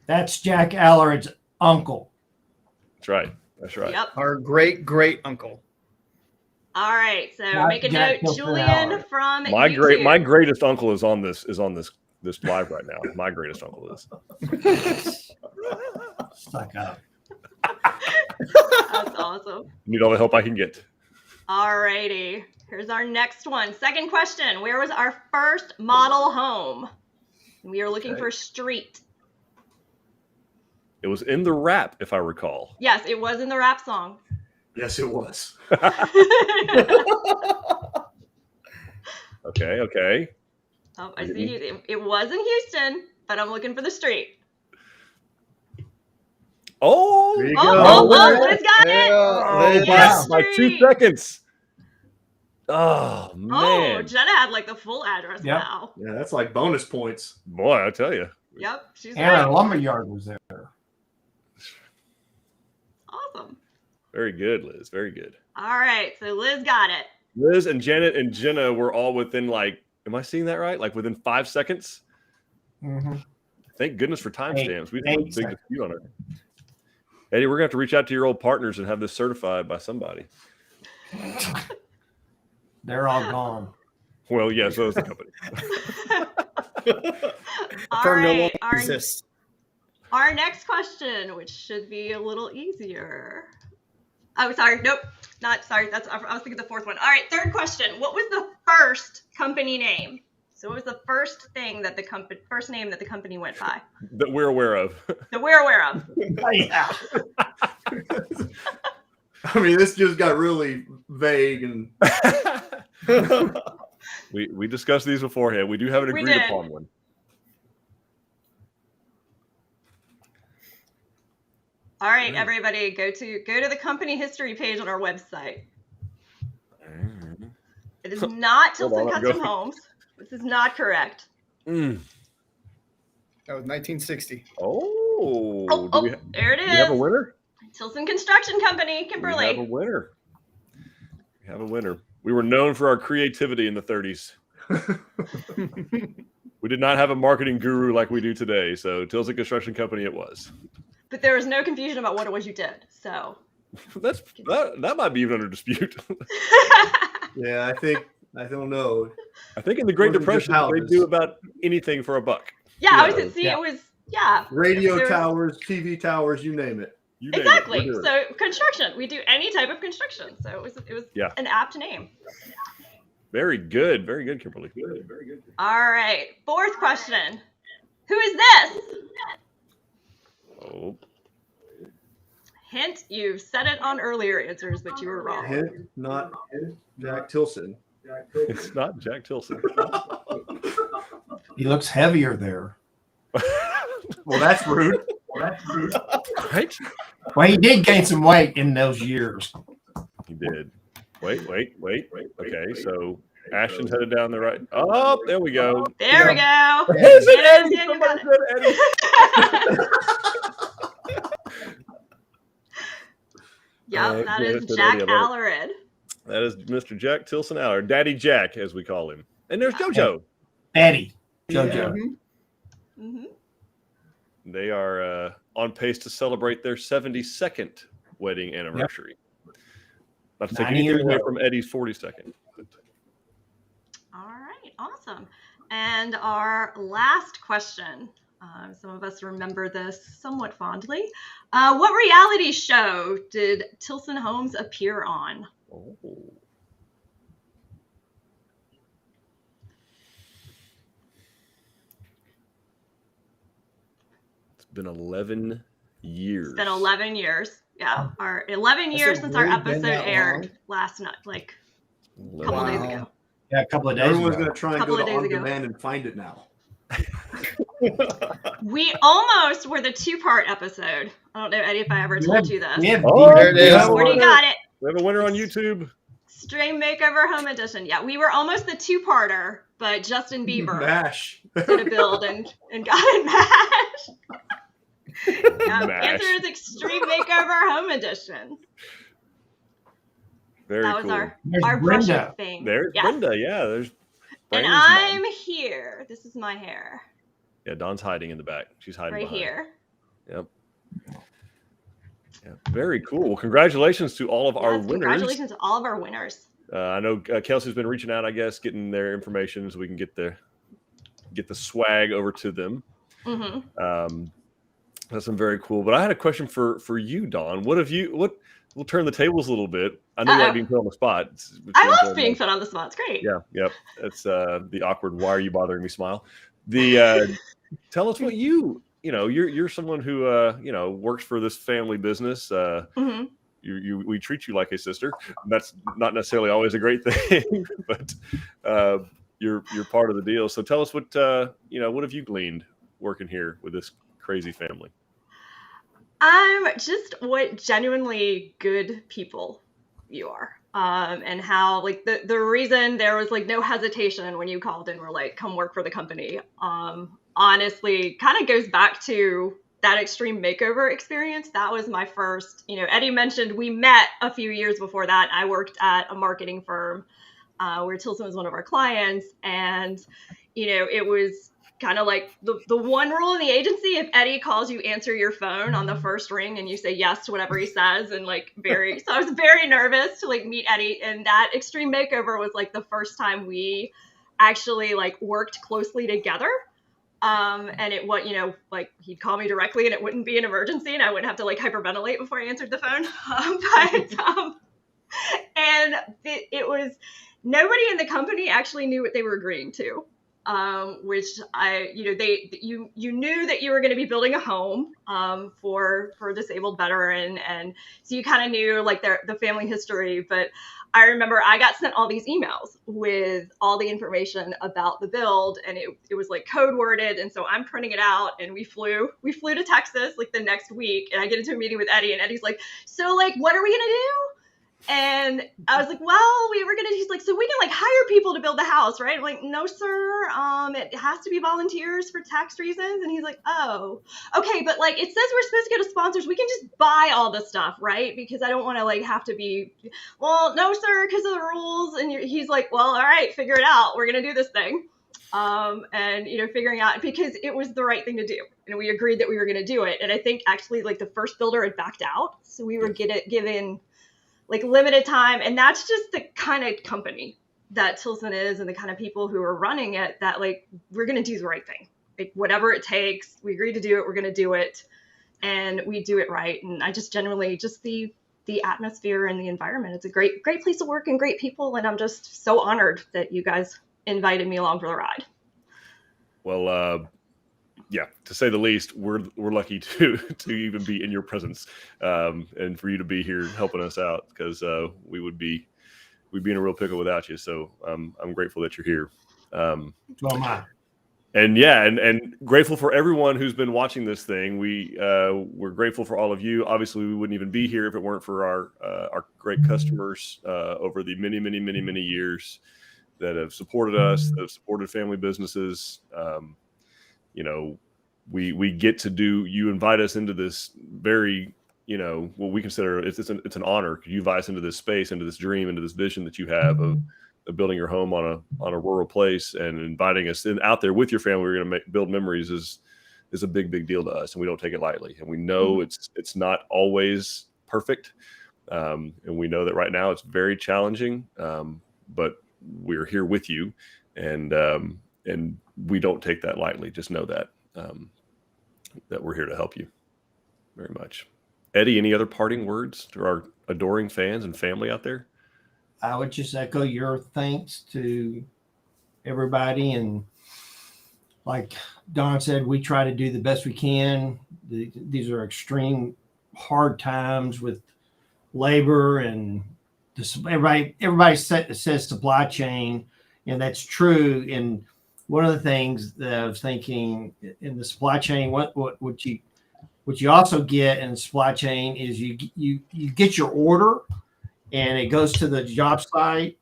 That's Jack Allard's uncle. That's right. That's right. Yep. Our great uncle. All right. So Not make a Jack note, Tilson Julian Allard. from My YouTube. greatest uncle is on this live right now. My greatest uncle is. Suck up. That's awesome. Need all the help I can get. All righty. Here's our next one. Second question. Where was our first model home? We are looking Okay. for street. It was in the rap, if I recall. Yes, it was in the rap song. Yes, it was. Okay. Oh, I see. It was in Houston, but I'm looking for the street. Oh, There you Oh, go. Liz got it. There you Yes. go. by 2 seconds. Oh Oh, man, Jenna had like the full address Yep. now. Yeah, that's like bonus points. boy, I tell you. Yep, she's And a right. lumberyard was there. Very good, Liz. Very good. All right, so Liz got it. Liz and Janet and Jenna were all within am I seeing that right? Like within 5 seconds? Mm-hmm. Thank goodness for timestamps. We had a 8 big seconds. dispute on it. Eddie, we're going to have to reach out to your old partners and have this certified by somebody. They're all gone. Well, yeah, so is the company. All Firm no right, longer exists. our next question, which should be a little easier. Oh, sorry. Nope. Not sorry. I was thinking the fourth one. All right. Third question. What was the first company name? So what was the first name that the company went by? That we're aware of. That we're aware of. Yeah. I mean, this just got really vague and We discussed these beforehand. We do have an We agreed did. upon one. All right, everybody, go to the company history page on our website. It is not Hold Tilson on, I'm Custom going. Homes. This is not correct. Mm. That was 1960. Oh, do we, There it we have a is. winner? Tilson Construction Company, We Kimberly. have a winner. We have a winner. We were known for our creativity in the 30s. We did not have a marketing guru like we do today, so Tilson Construction Company it was. But there was no confusion about what it was you did. So That might be even under dispute. yeah, I don't know. I think in the Great Wasn't just Depression they houses. do about anything for a buck. yeah, I was Yeah. at see Yeah. it was yeah. Radio There was- towers, TV towers, you name it. You name it, Exactly. we're doing it. So construction. We do any type of construction. So it was Yeah. an apt name. Very good, Kimberly. Good, very good. All right. Fourth question. Who is this? Oh, Hint, you've said it on earlier answers, but you were wrong. Hint, not Jack Tilson. it's not Jack Tilson. He looks heavier there. Well, that's rude. Right? Well, he did gain some weight in those years. He did. Wait. Okay, so Ashton's headed down the right. Oh, there we go. There we go. Is it Yes, Eddie? Daniel got Somebody it. said Eddie. Yep, that Yeah, is that's what Jack Eddie, I love Allard. That is Mr. Jack Tilson Allard, Daddy Jack, as we call him. And there's JoJo. Eddie, JoJo. Hmm. They are on pace to celebrate their 72nd wedding anniversary. Not to take 90 anything years away old. from Eddie's 42nd. But All right, awesome. And our last question. Some of us remember this somewhat fondly. What reality show did Tilson Homes appear on? oh. It's been 11 years. It's been 11 years. Yeah, our 11 Has years it since our really been episode that aired long? last night, like a 11 couple days Wow. ago. Yeah, a couple of days Everyone's ago. going to try and Couple go of to days on ago. demand and find it now. We almost were the two-part episode. I don't know, Eddie, if I ever told you this. We have Oh, There it is. yeah, Already got it. we have a winner on YouTube. Stream Makeover Home Edition. Yeah, we were almost the two-parter, but Justin Bieber Mash. did a build and got it mashed. Yeah, the Mash. answer is Extreme Makeover Home Edition. Very That was cool. our There's brush Brenda. up thing. There's Yes. Brenda. Yeah, there's And Brandon's mom. I'm here. This is my hair Yeah, Dawn's hiding in the back. She's hiding right behind. here. Yep. Yeah, very cool. Well, congratulations to all of our Yes, winners. congratulations to all of our winners. I know Kelsey's been reaching out, I guess, getting their information so we can get the swag over to them. Hmm. That's some very cool. But I had a question for you, Dawn. We'll turn the tables a little bit. I know you like Uh-oh. being put on the spot. I love being put on the spot. It's great. Yeah, yep. It's the awkward. Why are you bothering me? Smile. The tell us what you're someone who works for this family business. Hmm. We treat you like a sister. That's not necessarily always a great thing, but you're part of the deal. So tell us what what have you gleaned working here with this crazy family? Just what genuinely good people you are. And how like the reason there was like no hesitation when you called and were like, come work for the company. Honestly, kind of goes back to that extreme makeover experience, that was my first, Eddie mentioned we met a few years before that. I worked at a marketing firm where Tilson was one of our clients. And, it was kind of like the one rule in the agency: if Eddie calls, you answer your phone on the first ring and you say yes to whatever he says. And so I was very nervous to meet Eddie. And that extreme makeover was the first time we actually worked closely together. And he'd call me directly and it wouldn't be an emergency and I wouldn't have to hyperventilate before I answered the phone. And it was, nobody in the company actually knew what they were agreeing to. Which you knew that you were going to be building a home, for a disabled veteran. And so you kind of knew the family history, but I remember I got sent all these emails with all the information about the build, and it was code worded. And so I'm printing it out, and we flew to Texas the next week, and I get into a meeting with Eddie, and Eddie's like, so what are we going to do? And I was like, well, he's like, so we can hire people to build the house, right? I'm like, no, sir. It has to be volunteers for tax reasons. And he's like, oh, okay. But it says we're supposed to go to sponsors. We can just buy all the stuff, right? Because I don't want to have to be, well, no, sir, because of the rules. And he's like, well, all right, figure it out. We're going to do this thing. And, figuring out, because it was the right thing to do. And we agreed that we were going to do it. And I think actually the first builder had backed out. So we were given limited time. And that's just the kind of company that Tilson is, and the kind of people who are running it, that we're going to do the right thing. Whatever it takes, we agreed to do it. We're going to do it, and we do it right. And I just generally, just the atmosphere and the environment, it's a great place to work and great people. And I'm just so honored that you guys invited me along for the ride. Well, yeah, to say the least, we're lucky to even be in your presence, and for you to be here helping us out, because we'd be in a real pickle without you. So I'm grateful that you're here. So am I. And and grateful for everyone who's been watching this thing. We're grateful for all of you. Obviously, we wouldn't even be here if it weren't for our great customers over the many years that have supported us, that have supported family businesses. We get to do, you invite us into this very, what we consider, it's an honor. You invite us into this space, into this dream, into this vision that you have of building your home on a rural place, and inviting us out there with your family. We're going to build memories is a big deal to us, and we don't take it lightly. And we know it's not always perfect. And we know that right now it's very challenging, but we're here with you, and we don't take that lightly. Just know that we're here to help you very much. Eddie, any other parting words to our adoring fans and family out there? I would just echo your thanks to everybody. And like Don said, we try to do the best we can. These are extreme hard times with labor, and everybody says supply chain, and that's true. And one of the things that I was thinking in the supply chain, what you also get in the supply chain is you get your order, and it goes to the job site,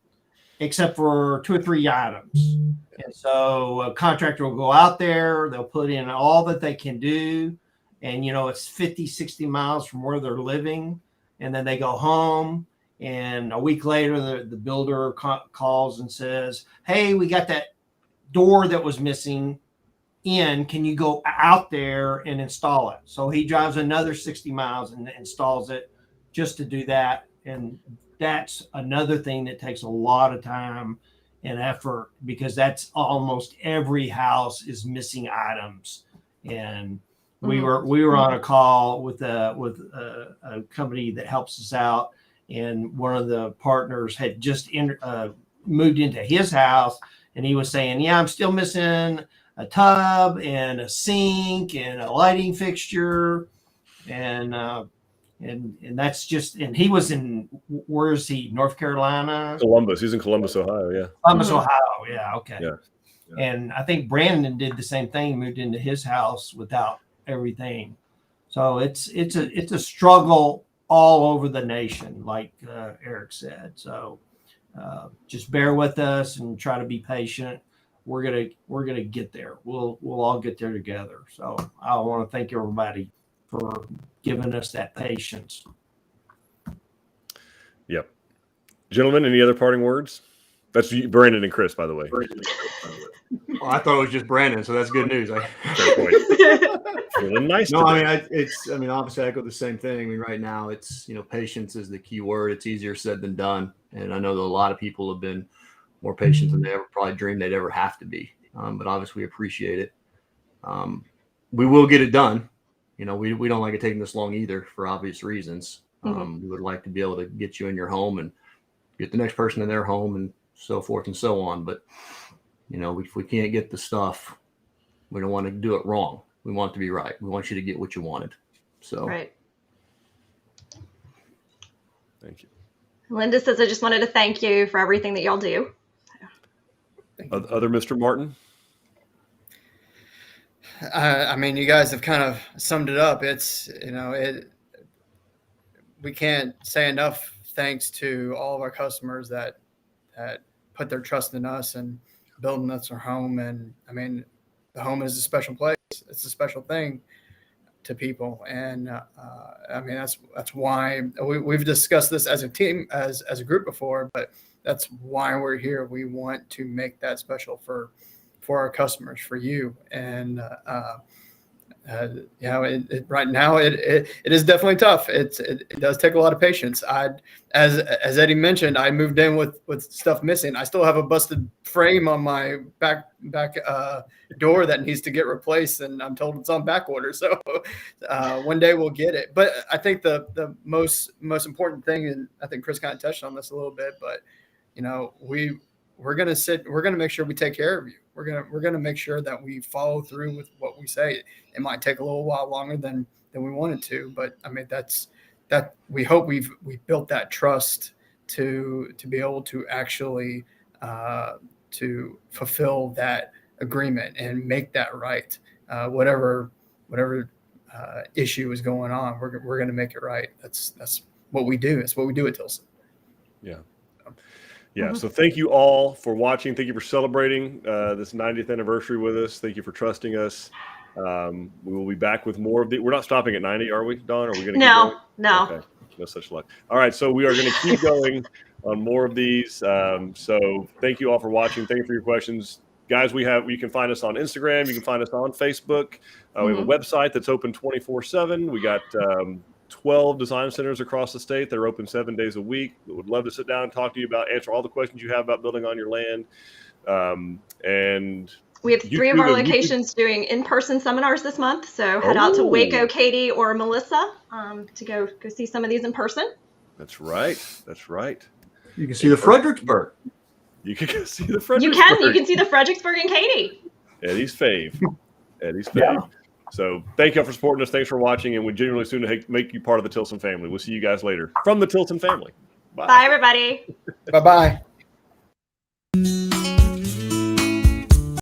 except for 2 or 3 items. And so a contractor will go out there, they'll put in all that they can do, and it's 50, 60 miles from where they're living, and then they go home. And a week later, the builder calls and says, hey, we got that door that was missing in, can you go out there and install it? So he drives another 60 miles and installs it just to do that. And that's another thing that takes a lot of time and effort, because that's almost every house is missing items. And we were on a call with a company that helps us out, and one of the partners had just moved into his house. And he was saying, yeah, I'm still missing a tub and a sink and a lighting fixture. And that's just, and he was in, where is he? North Carolina? Columbus. He's in Columbus, Ohio. Yeah. Columbus, Ohio. Yeah. Okay. Yeah. And I think Brandon did the same thing, moved into his house without everything. So it's a struggle all over the nation, like Eric said. So just bear with us and try to be patient. we're gonna get there. We'll all get there together. So I want to thank everybody for giving us that patience. Yep. Gentlemen, any other parting words? That's you, Brandon and Chris, by the way. Well, I thought it was just Brandon, so that's good news. Fair point. Feeling nice. No, today. I mean, obviously, I echo the same thing. I mean, right now, it's patience is the key word. It's easier said than done, and I know that a lot of people have been more patient than they ever probably dreamed they'd ever have to be. But obviously, we appreciate it. We will get it done. We don't like it taking this long either, for obvious reasons. We would like to be able to get you in your home and get the next person in their home and so forth and so on. But if we can't get the stuff, we don't want to do it wrong. We want it to be right. We want you to get what you wanted. So Right. Thank you. Linda says, I just wanted to thank you for everything that y'all do. Other Mr. Martin? I mean, you guys have kind of summed it up. It's, we can't say enough thanks to all of our customers that put their trust in us and building us our home. And I mean, the home is a special place. It's a special thing to people. And I mean, that's why we've discussed this as a team, as a group before, but that's why we're here. We want to make that special for our customers, for you. And right now it is definitely tough. It does take a lot of patience. As Eddie mentioned, I moved in with stuff missing. I still have a busted frame on my back door that needs to get replaced, and I'm told it's on back order. So one day we'll get it. But I think the most important thing, and I think Chris kind of touched on this a little bit, but we're gonna make sure we take care of you. We're gonna make sure that we follow through with what we say. It might take a little while longer than we wanted to, but I mean that we hope we've built that trust to be able to actually to fulfill that agreement and make that right. Whatever issue is going on, we're gonna make it right. That's what we do. It's what we do at Tilson. Yeah. Yeah. So thank you all for watching. Thank you for celebrating this 90th anniversary with us. Thank you for trusting us. We will be back with more of the. We're not stopping at 90, are we, Dawn? Are we going to? No. Okay. No such luck. All right. So we are going to keep going on more of these. So thank you all for watching. Thank you for your questions, guys. You can find us on Instagram. You can find us on Facebook. We have a website that's open 24/7. We got 12 design centers across the state. They're open 7 days a week. We would love to sit down and talk to you answer all the questions you have about building on your land. And we have 3 of our locations doing in-person seminars this month. So head out to Waco, Katie, or Melissa to go see some of these in person. That's right. That's right. You can see the Fredericksburg. You can go see the Fredericksburg. You can see the Fredericksburg and Katy. Eddie's fave. Yeah. So thank you all for supporting us. Thanks for watching, and we genuinely soon to make you part of the Tilson family. We'll see you guys later from the Tilson family. Bye. Bye, everybody. Bye-bye.